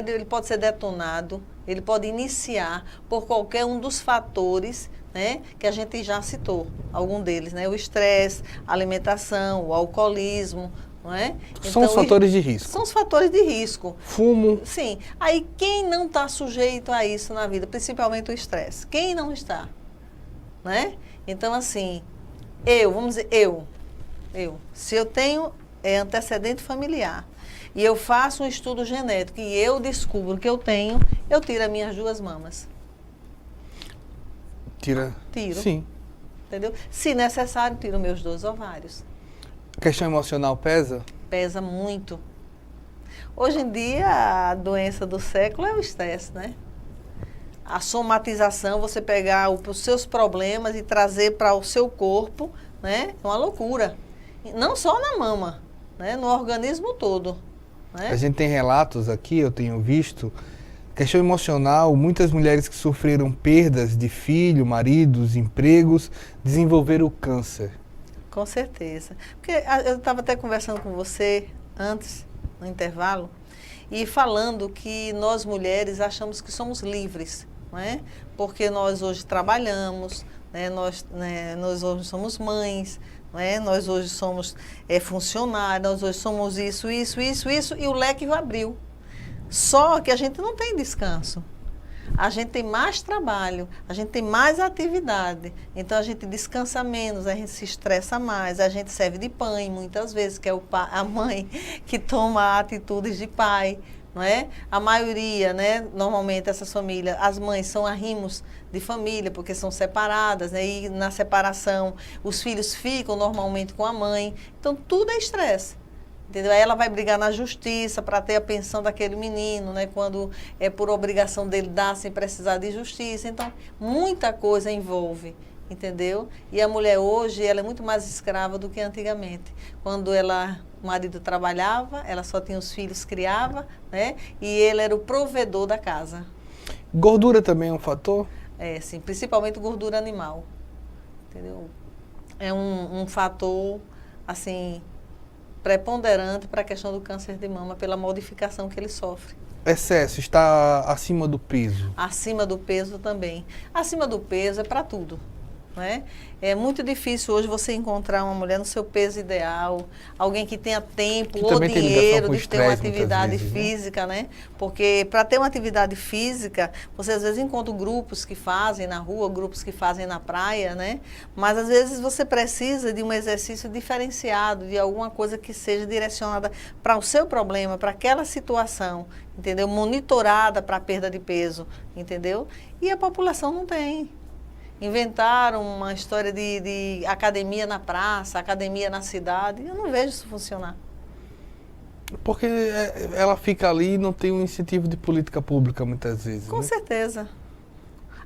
Ele pode ser detonado, ele pode iniciar por qualquer um dos fatores, né, que a gente já citou, algum deles, né? O estresse, a alimentação, o alcoolismo, não é? São os fatores de risco. São os fatores de risco. Fumo. Sim. Aí quem não está sujeito a isso na vida, principalmente o estresse? Quem não está? Né? Então, assim, vamos dizer, se eu tenho antecedente familiar e eu faço um estudo genético e eu descubro que eu tenho, eu tiro as minhas 2 mamas. Tiro. Sim. Entendeu? Se necessário, tiro meus 2 ovários. A questão emocional pesa? Pesa muito. Hoje em dia, a doença do século é o estresse, né? A somatização, você pegar os seus problemas e trazer para o seu corpo, né? É uma loucura. Não só na mama, né? No organismo todo. Né? A gente tem relatos aqui, eu tenho visto, questão emocional, muitas mulheres que sofreram perdas de filho, maridos, empregos, desenvolveram câncer. Com certeza. Porque eu estava até conversando com você antes, no intervalo, e falando que nós mulheres achamos que somos livres, não é? Porque nós hoje trabalhamos, né? Nós hoje somos mães, não é? Nós hoje somos funcionários, nós hoje somos isso, e o leque abriu. Só que a gente não tem descanso. A gente tem mais trabalho, a gente tem mais atividade, então a gente descansa menos, a gente se estressa mais, a gente serve de pai muitas vezes, que é a mãe que toma atitudes de pai, não é? A maioria, né, normalmente essas famílias, as mães são arrimos de família, porque são separadas, né, e na separação os filhos ficam normalmente com a mãe, então tudo é estresse. Entendeu? Aí ela vai brigar na justiça para ter a pensão daquele menino, né? Quando é por obrigação dele dar sem precisar de justiça. Então, muita coisa envolve, entendeu? E a mulher hoje, ela é muito mais escrava do que antigamente. Quando o marido trabalhava, ela só tinha os filhos, criava, né? E ele era o provedor da casa. Gordura também é um fator? É, sim, principalmente gordura animal, entendeu? É um fator, assim, preponderante para a questão do câncer de mama, pela modificação que ele sofre. Excesso, está acima do peso? Acima do peso também. Acima do peso é para tudo, né? É muito difícil hoje você encontrar uma mulher no seu peso ideal, alguém que tenha tempo ou dinheiro de ter uma atividade física, né? Porque para ter uma atividade física, você às vezes encontra grupos que fazem na rua, grupos que fazem na praia, né? Mas às vezes você precisa de um exercício diferenciado, de alguma coisa que seja direcionada para o seu problema, para aquela situação, entendeu? Monitorada para a perda de peso, entendeu? E a população não tem. Inventaram uma história de academia na praça, academia na cidade. Eu não vejo isso funcionar. Porque ela fica ali e não tem um incentivo de política pública muitas vezes. Com certeza.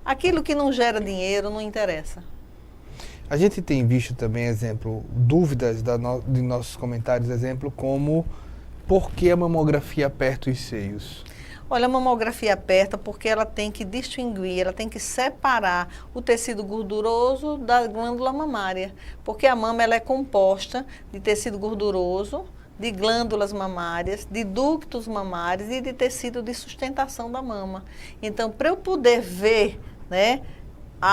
Aquilo que não gera dinheiro não interessa. A gente tem visto também, exemplo, dúvidas de nossos comentários, exemplo, como por que a mamografia aperta os seios? Olha, a mamografia aperta porque ela tem que distinguir, ela tem que separar o tecido gorduroso da glândula mamária. Porque a mama ela é composta de tecido gorduroso, de glândulas mamárias, de ductos mamários e de tecido de sustentação da mama. Então, para eu poder ver, né,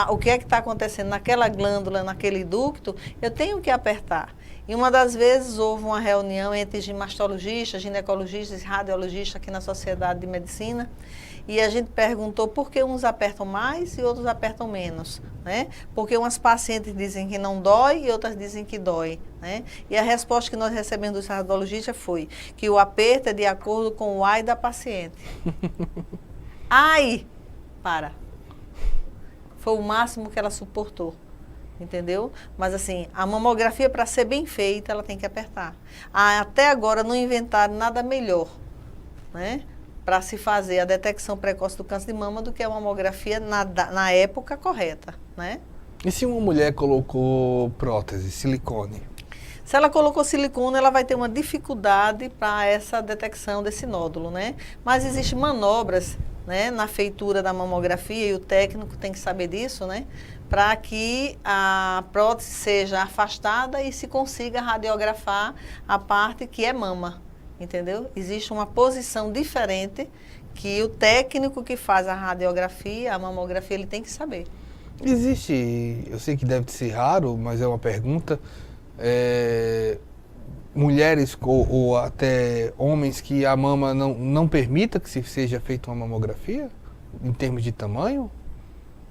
o que é que está acontecendo naquela glândula, naquele ducto, eu tenho que apertar. E uma das vezes houve uma reunião entre mastologistas, ginecologistas e radiologistas aqui na Sociedade de Medicina, e a gente perguntou por que uns apertam mais e outros apertam menos, né? Porque umas pacientes dizem que não dói e outras dizem que dói, né? E a resposta que nós recebemos dos radiologistas foi que o aperto é de acordo com o ai da paciente. Ai! Para! Foi o máximo que ela suportou. Entendeu? Mas assim, a mamografia para ser bem feita, ela tem que apertar. Até agora não inventaram nada melhor, né, para se fazer a detecção precoce do câncer de mama do que a mamografia na época correta, né? E se uma mulher colocou prótese, silicone? Se ela colocou silicone, ela vai ter uma dificuldade para essa detecção desse nódulo, né? Mas existem manobras, né, na feitura da mamografia, e o técnico tem que saber disso, né, para que a prótese seja afastada e se consiga radiografar a parte que é mama, entendeu? Existe uma posição diferente que o técnico que faz a radiografia, a mamografia, ele tem que saber. Existe, eu sei que deve ser raro, mas é uma pergunta, mulheres ou até homens que a mama não permita que se seja feita uma mamografia, em termos de tamanho?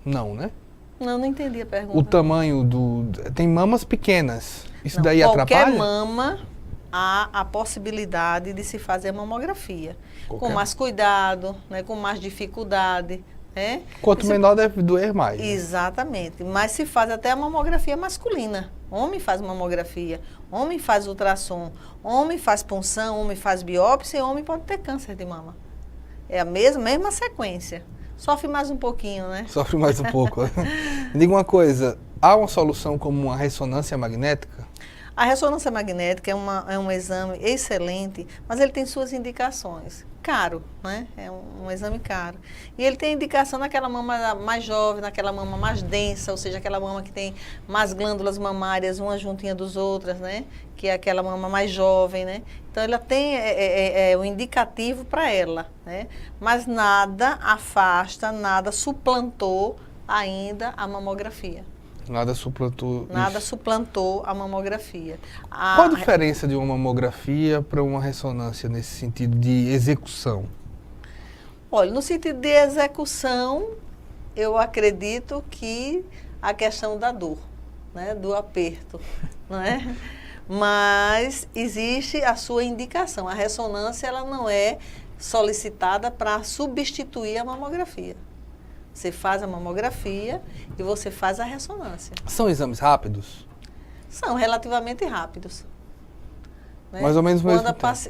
Não, né? Não entendi a pergunta. O tamanho tem mamas pequenas, isso daí atrapalha? Qualquer mama há a possibilidade de se fazer a mamografia. Com mais cuidado, né, com mais dificuldade. Né? Quanto menor deve doer mais. Exatamente, mas se faz até a mamografia masculina. Homem faz mamografia, homem faz ultrassom, homem faz punção, homem faz biópsia e homem pode ter câncer de mama. É a mesma sequência. Sofre mais um pouquinho, né? Sofre mais um pouco. Diga uma coisa, há uma solução como uma ressonância magnética? A ressonância magnética é um exame excelente, mas ele tem suas indicações. Caro, né? É um exame caro. E ele tem indicação naquela mama mais jovem, naquela mama mais densa, ou seja, aquela mama que tem mais glândulas mamárias, uma juntinha dos outras, né? Que é aquela mama mais jovem, né? Então, ela tem o indicativo para ela, né? Mas nada afasta, nada suplantou ainda a mamografia. Nada suplantou Nada suplantou a mamografia. Qual a diferença de uma mamografia para uma ressonância nesse sentido de execução? Olha, no sentido de execução, eu acredito que a questão da dor, né, do aperto, não é? Mas existe a sua indicação. A ressonância ela não é solicitada para substituir a mamografia. Você faz a mamografia e você faz a ressonância. São exames rápidos? São relativamente rápidos. Né? Mais ou menos mesmo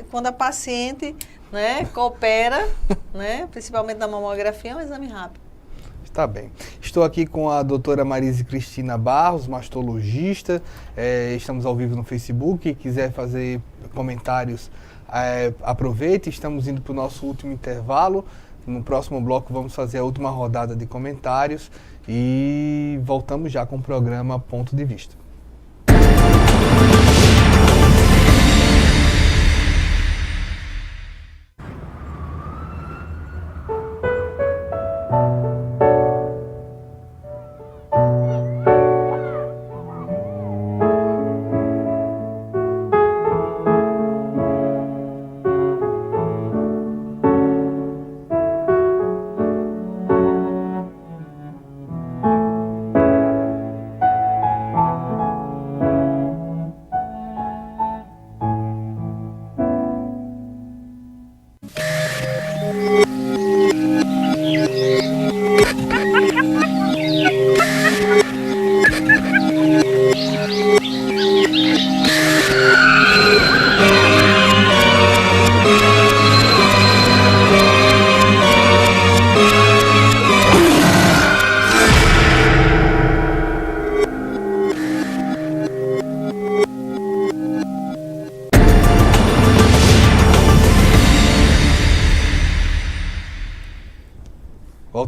quando a paciente, né, coopera, né, principalmente na mamografia, é um exame rápido. Está bem. Estou aqui com a doutora Marise Cristina Barros, mastologista. Estamos ao vivo no Facebook. Quem quiser fazer comentários, aproveite. Estamos indo para o nosso último intervalo. No próximo bloco vamos fazer a última rodada de comentários e voltamos já com o programa Ponto de Vista.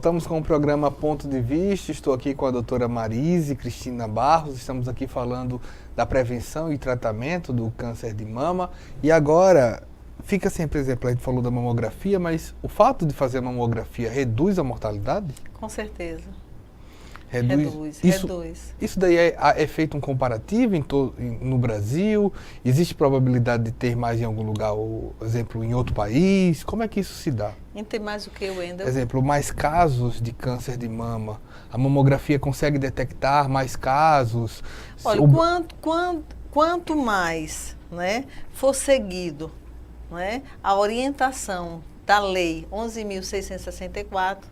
voltamos com o programa Ponto de Vista. Estou aqui com a doutora Marise Cristina Barros. Estamos aqui falando da prevenção e tratamento do câncer de mama. E agora, fica sempre exemplo, a gente falou da mamografia, mas o fato de fazer a mamografia reduz a mortalidade? Com certeza. Reduz. Isso daí é feito um comparativo no Brasil? Existe probabilidade de ter mais em algum lugar, ou, exemplo, em outro país? Como é que isso se dá? Em ter mais o que, Wendel? Exemplo, mais casos de câncer de mama. A mamografia consegue detectar mais casos? Olha, quanto mais, né, for seguido, né, a orientação da lei 11.664,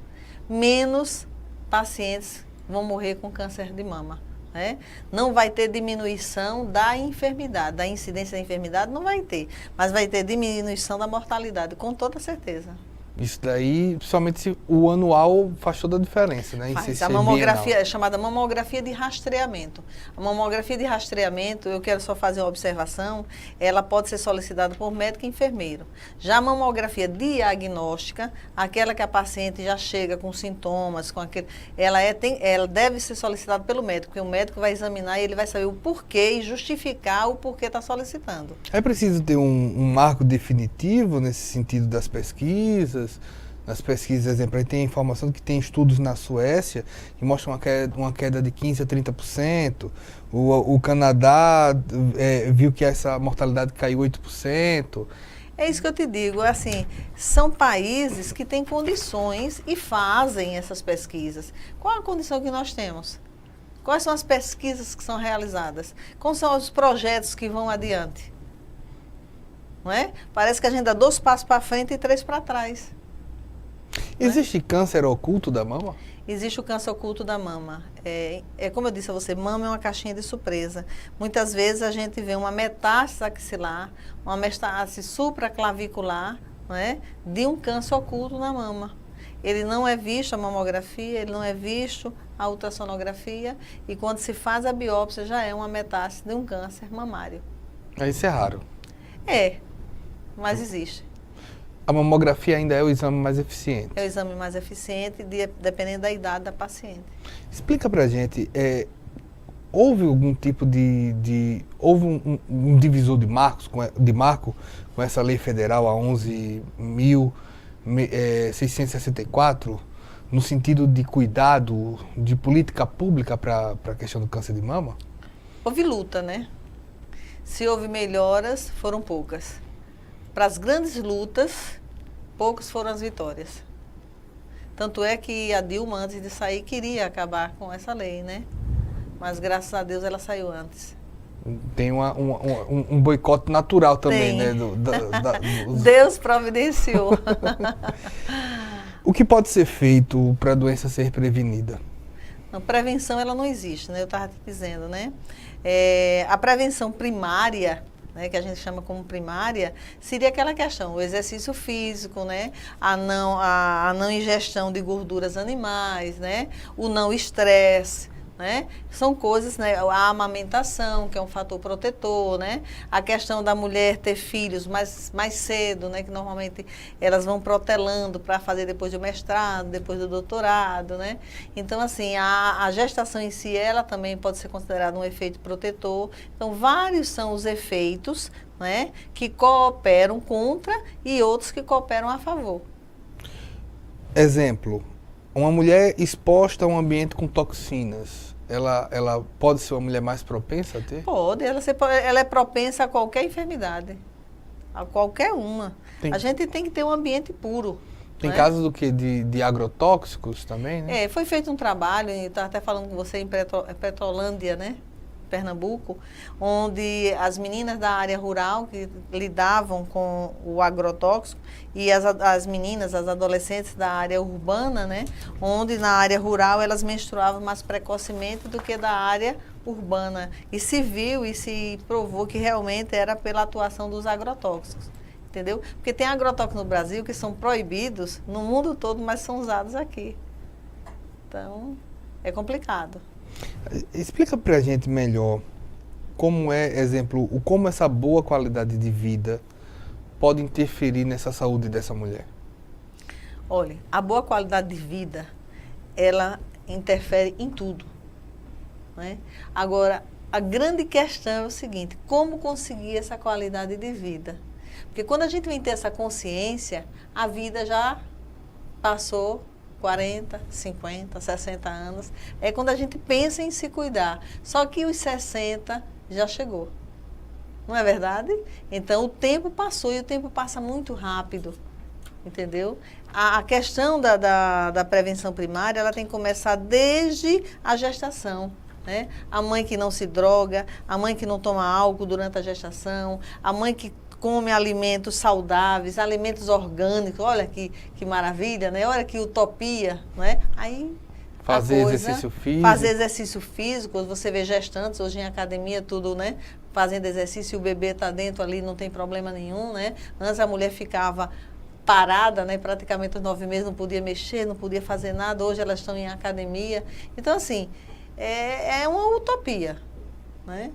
menos pacientes vão morrer com câncer de mama. Né? Não vai ter diminuição da enfermidade, da incidência da enfermidade não vai ter, mas vai ter diminuição da mortalidade, com toda certeza. Isso daí, principalmente se o anual faz toda a diferença, né? Faz. A mamografia é chamada mamografia de rastreamento. A mamografia de rastreamento, eu quero só fazer uma observação, ela pode ser solicitada por médico e enfermeiro. Já a mamografia diagnóstica, aquela que a paciente já chega com sintomas, com aquele, ela deve ser solicitada pelo médico, porque o médico vai examinar e ele vai saber o porquê e justificar o porquê está solicitando. É preciso ter um marco definitivo nesse sentido das pesquisas? Nas pesquisas, exemplo, aí tem a informação de que tem estudos na Suécia que mostram uma queda de 15% a 30%. O Canadá viu que essa mortalidade caiu 8%. É isso que eu te digo, assim, são países que têm condições e fazem essas pesquisas. Qual a condição que nós temos? Quais são as pesquisas que são realizadas? Quais são os projetos que vão adiante? Não é? Parece que a gente dá 2 passos para frente e 3 para trás. Existe câncer oculto da mama? Existe o câncer oculto da mama. Como eu disse a você, mama é uma caixinha de surpresa. Muitas vezes a gente vê uma metástase axilar, uma metástase supraclavicular, não é? De um câncer oculto na mama. Ele não é visto a mamografia, ele não é visto a ultrassonografia, e quando se faz a biópsia já é uma metástase de um câncer mamário. Isso é raro. Mas existe. A mamografia ainda é o exame mais eficiente? É o exame mais eficiente, dependendo da idade da paciente. Explica pra gente, houve algum tipo houve um divisor de marco com essa lei federal, a 11.664, no sentido de cuidado, de política pública para a questão do câncer de mama? Houve luta, né? Se houve melhoras, foram poucas. Para as grandes lutas, poucas foram as vitórias. Tanto é que a Dilma, antes de sair, queria acabar com essa lei, né? Mas, graças a Deus, ela saiu antes. Tem um boicote natural também, né? Deus providenciou. O que pode ser feito para a doença ser prevenida? Não, prevenção, ela não existe, né? Eu estava te dizendo, né? A prevenção primária, né, que a gente chama como primária, seria aquela questão, o exercício físico, né, a não ingestão de gorduras animais, né, o não estresse, né, são coisas, né, a amamentação, que é um fator protetor, né, a questão da mulher ter filhos mais cedo, né, que normalmente elas vão protelando para fazer depois do mestrado, depois do doutorado, né, então assim, a gestação em si, ela também pode ser considerada um efeito protetor, então vários são os efeitos, né, que cooperam contra e outros que cooperam a favor. Exemplo, uma mulher exposta a um ambiente com toxinas, ela pode ser uma mulher mais propensa a ter? Pode, ela é propensa a qualquer enfermidade, a qualquer uma. A gente tem que ter um ambiente puro. Tem casos do que? De agrotóxicos também, né? Foi feito um trabalho, eu estava até falando com você em Petrolândia, né? Pernambuco, onde as meninas da área rural que lidavam com o agrotóxico e as meninas, as adolescentes da área urbana, né, onde na área rural elas menstruavam mais precocemente do que da área urbana. E se viu e se provou que realmente era pela atuação dos agrotóxicos. Entendeu? Porque tem agrotóxicos no Brasil que são proibidos no mundo todo, mas são usados aqui. Então, é complicado. Explica pra gente melhor como como essa boa qualidade de vida pode interferir nessa saúde dessa mulher. Olha, a boa qualidade de vida, ela interfere em tudo, né? Agora, a grande questão é o seguinte, como conseguir essa qualidade de vida? Porque quando a gente vem ter essa consciência, a vida já passou 40, 50, 60 anos. É quando a gente pensa em se cuidar. Só que os 60 já chegou. Não é verdade? Então, o tempo passou e o tempo passa muito rápido. Entendeu? A questão da prevenção primária, ela tem que começar desde a gestação. Né? A mãe que não se droga, a mãe que não toma álcool durante a gestação, a mãe que come alimentos saudáveis, alimentos orgânicos, olha que maravilha, né? Olha que utopia, né? Aí fazer exercício físico. Fazer exercício físico, você vê gestantes hoje em academia, tudo, né? Fazendo exercício, o bebê está dentro ali, não tem problema nenhum, né? Antes a mulher ficava parada, né? Praticamente os 9 meses, não podia mexer, não podia fazer nada, hoje elas estão em academia. Então, assim, é uma utopia, né?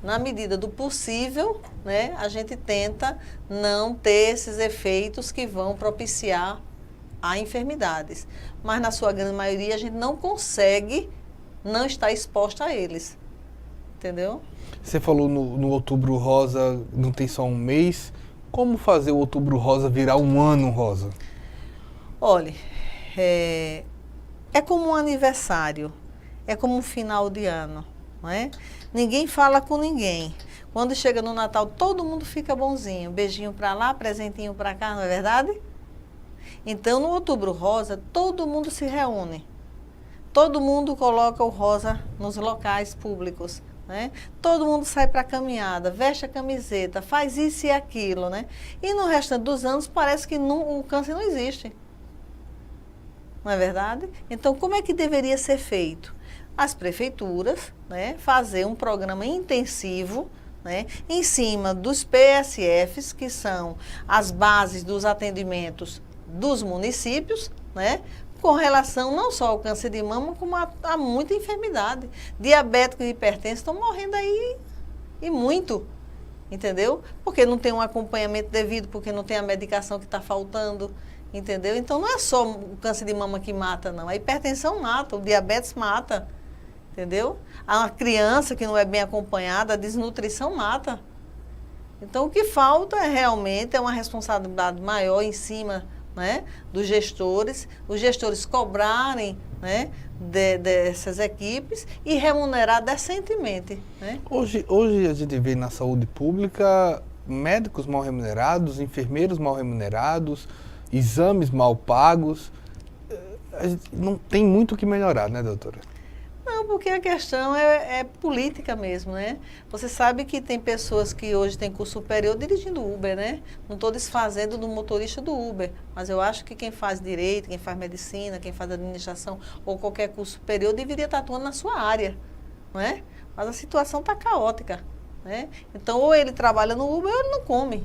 Na medida do possível, né, a gente tenta não ter esses efeitos que vão propiciar a enfermidades. Mas, na sua grande maioria, a gente não consegue não estar exposta a eles. Entendeu? Você falou no Outubro Rosa, não tem só um mês. Como fazer o Outubro Rosa virar um ano rosa? Olha, é como um aniversário, é como um final de ano, não é? Ninguém fala com ninguém. Quando chega no Natal, todo mundo fica bonzinho. Beijinho para lá, presentinho para cá, não é verdade? Então, no Outubro Rosa, todo mundo se reúne. Todo mundo coloca o rosa nos locais públicos, né? Todo mundo sai para a caminhada, veste a camiseta, faz isso e aquilo, né? E no restante dos anos, parece que o câncer não existe. Não é verdade? Então, como é que deveria ser feito? As prefeituras, né, fazer um programa intensivo, né, em cima dos PSFs, que são as bases dos atendimentos dos municípios, né, com relação não só ao câncer de mama, como a muita enfermidade. Diabéticos e hipertensos estão morrendo aí, e muito, entendeu? Porque não tem um acompanhamento devido, porque não tem a medicação que está faltando, entendeu? Então, não é só o câncer de mama que mata, não. A hipertensão mata, o diabetes mata. Entendeu? A criança que não é bem acompanhada, a desnutrição mata. Então, o que falta realmente é uma responsabilidade maior em cima, né, dos gestores, os gestores cobrarem, né, dessas equipes e remunerar decentemente. Né? Hoje a gente vê na saúde pública médicos mal remunerados, enfermeiros mal remunerados, exames mal pagos. Não tem muito o que melhorar, né, doutora? Não, porque a questão é política mesmo, né? Você sabe que tem pessoas que hoje têm curso superior dirigindo Uber, né? Não estou desfazendo do motorista do Uber, mas eu acho que quem faz direito, quem faz medicina, quem faz administração ou qualquer curso superior deveria estar atuando na sua área, não é? Mas a situação está caótica, né? Então, ou ele trabalha no Uber ou ele não come,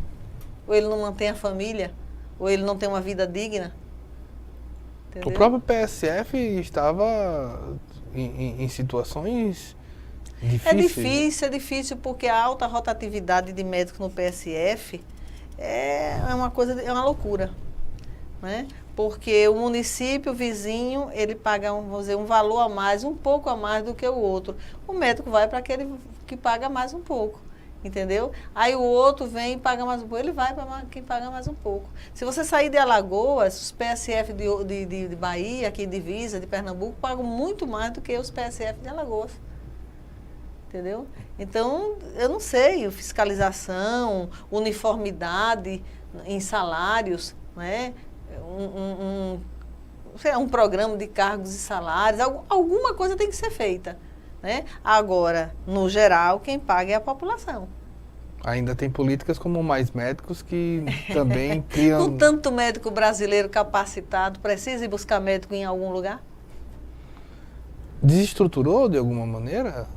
ou ele não mantém a família, ou ele não tem uma vida digna. Entendeu? O próprio PSF estava em situações difíceis. É difícil porque a alta rotatividade de médicos no PSF é uma loucura, né? Porque o município vizinho, ele paga, vamos dizer, um valor a mais, um pouco a mais do que o outro. O médico vai para aquele que paga mais um pouco, entendeu? Aí o outro vem e paga mais um pouco, ele vai para quem paga mais um pouco. Se você sair de Alagoas, os PSF de Bahia, aqui de Divisa, de Pernambuco, pagam muito mais do que os PSF de Alagoas. Entendeu? Então, eu não sei, fiscalização, uniformidade em salários, né? Um programa de cargos e salários, alguma coisa tem que ser feita. Né? Agora, no geral, quem paga é a população. Ainda tem políticas como Mais Médicos que também criam... Com tanto médico brasileiro capacitado, precisa ir buscar médico em algum lugar? Desestruturou de alguma maneira?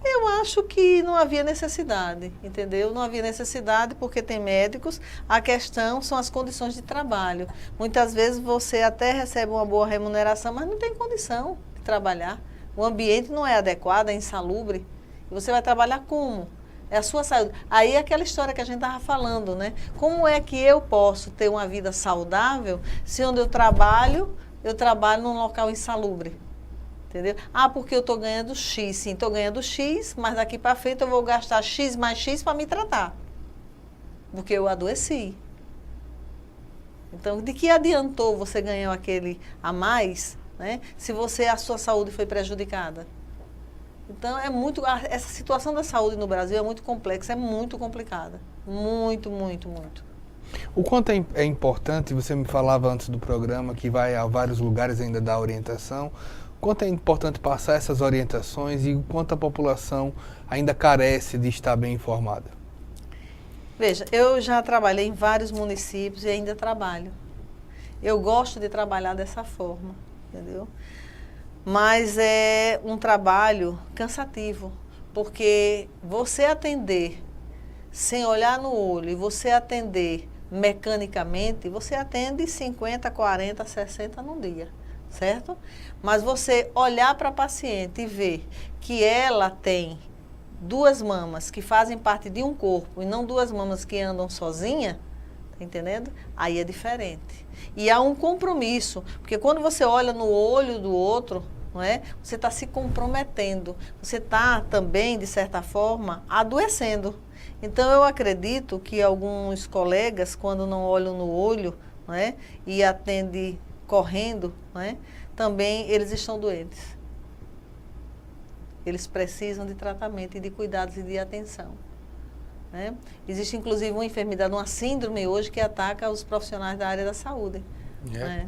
Eu acho que não havia necessidade, entendeu? Não havia necessidade porque tem médicos, a questão são as condições de trabalho. Muitas vezes você até recebe uma boa remuneração, mas não tem condição de trabalhar. O ambiente não é adequado, é insalubre. E você vai trabalhar como? É a sua saúde. Aí é aquela história que a gente estava falando, né? Como é que eu posso ter uma vida saudável se onde eu trabalho eu trabalho num local insalubre. Entendeu? Ah, porque eu estou ganhando X. Sim, estou ganhando X, mas daqui para frente eu vou gastar X mais X para me tratar. Porque eu adoeci. Então, de que adiantou você ganhar aquele a mais, né, se a sua saúde foi prejudicada? Então, essa situação da saúde no Brasil é muito complexa, é muito complicada. Muito, muito, muito. O quanto é importante, você me falava antes do programa, que vai a vários lugares ainda dar orientação, quanto é importante passar essas orientações e o quanto a população ainda carece de estar bem informada? Veja, eu já trabalhei em vários municípios e ainda trabalho. Eu gosto de trabalhar dessa forma, entendeu? Mas é um trabalho cansativo, porque você atender sem olhar no olho e você atender mecanicamente, você atende 50, 40, 60 num dia, certo? Mas você olhar para a paciente e ver que ela tem 2 mamas que fazem parte de um corpo e não 2 mamas que andam sozinha, tá entendendo? Aí é diferente. E há um compromisso, porque quando você olha no olho do outro, não é? Você está se comprometendo, você está também, de certa forma, adoecendo. Então, eu acredito que alguns colegas, quando não olham no olho, não é? E atendem correndo, não é? Também eles estão doentes. Eles precisam de tratamento e de cuidados e de atenção. Né? Existe, inclusive, uma enfermidade, uma síndrome hoje que ataca os profissionais da área da saúde. Né?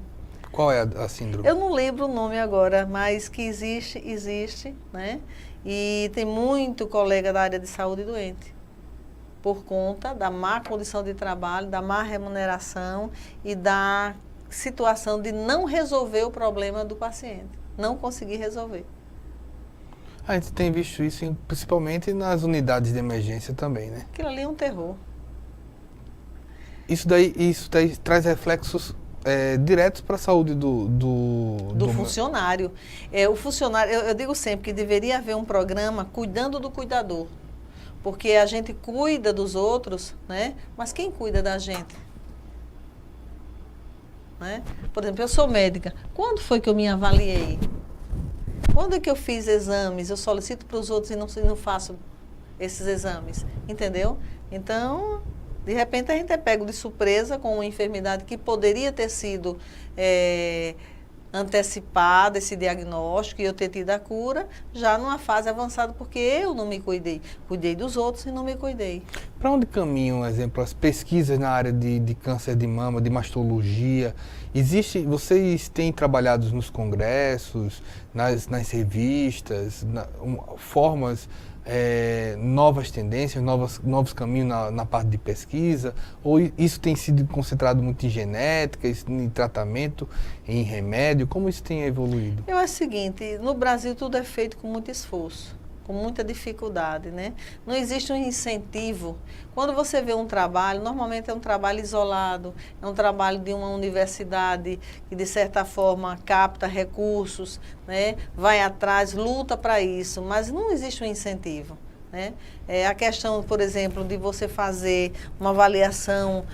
Qual é a síndrome? Eu não lembro o nome agora, mas que existe, né? E tem muito colega da área de saúde doente, por conta da má condição de trabalho, da má remuneração e da situação de não resolver o problema do paciente, não conseguir resolver. A gente tem visto isso principalmente nas unidades de emergência também, né? Aquilo ali é um terror. Isso daí traz reflexos diretos para a saúde do funcionário. O funcionário, eu digo sempre que deveria haver um programa cuidando do cuidador. Porque a gente cuida dos outros, né? Mas quem cuida da gente? Né? Por exemplo, eu sou médica. Quando foi que eu me avaliei? Quando é que eu fiz exames? Eu solicito para os outros e não faço esses exames, entendeu? Então, de repente, a gente é pego de surpresa com uma enfermidade que poderia ter sido antecipada, esse diagnóstico, e eu ter tido a cura, já numa fase avançada, porque eu não me cuidei. Cuidei dos outros e não me cuidei. Para onde caminham, por exemplo, as pesquisas na área de câncer de mama, de mastologia? Vocês têm trabalhado nos congressos, nas revistas, formas, novas tendências, novos caminhos na parte de pesquisa? Ou isso tem sido concentrado muito em genética, em tratamento, em remédio? Como isso tem evoluído? Eu acho o seguinte, no Brasil tudo é feito com muito esforço, com muita dificuldade, né? Não existe um incentivo. Quando você vê um trabalho, normalmente é um trabalho isolado, é um trabalho de uma universidade que, de certa forma, capta recursos, né? Vai atrás, luta para isso, mas não existe um incentivo. Né? A questão, por exemplo, de você fazer uma avaliação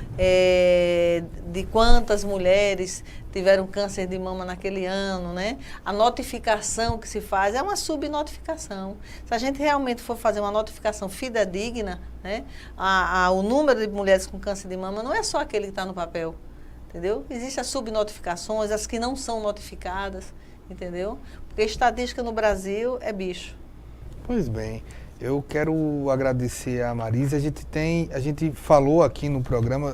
de quantas mulheres tiveram câncer de mama naquele ano, né? A notificação que se faz é uma subnotificação. Se a gente realmente for fazer uma notificação fidedigna, né? O número de mulheres com câncer de mama não é só aquele que está no papel, entendeu? Existem as subnotificações, as que não são notificadas, entendeu? Porque estatística no Brasil é bicho. Pois bem. Eu quero agradecer a Marisa. A gente falou aqui no programa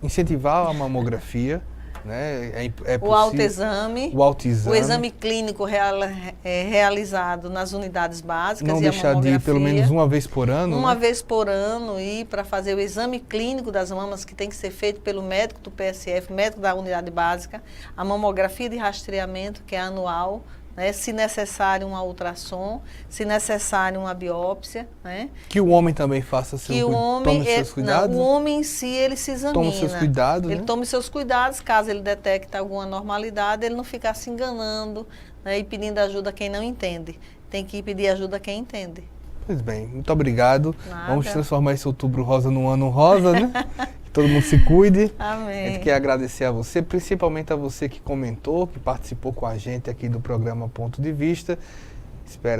incentivar a mamografia, né? O autoexame, o exame clínico realizado nas unidades básicas. Não deixar de ir pelo menos uma vez por ano. Uma vez por ano, ir para fazer o exame clínico das mamas, que tem que ser feito pelo médico do PSF, médico da unidade básica. A mamografia de rastreamento, que é anual. Né? Se necessário, uma ultrassom, se necessário, uma biópsia. Né? Que o homem também faça tome seus cuidados? Não, o homem em si, ele se examina. Toma seus cuidados, ele toma seus cuidados, caso ele detecte alguma anormalidade, ele não ficar se enganando, né? E pedindo ajuda a quem não entende. Tem que pedir ajuda a quem entende. Pois bem, muito obrigado. Nada. Vamos transformar esse outubro rosa num ano rosa, né? todo mundo se cuide. Amém. A gente quer agradecer a você, principalmente a você que comentou, que participou com a gente aqui do programa Ponto de Vista.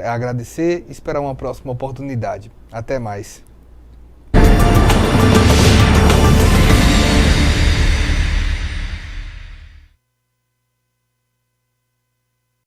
Agradecer e esperar uma próxima oportunidade. Até mais.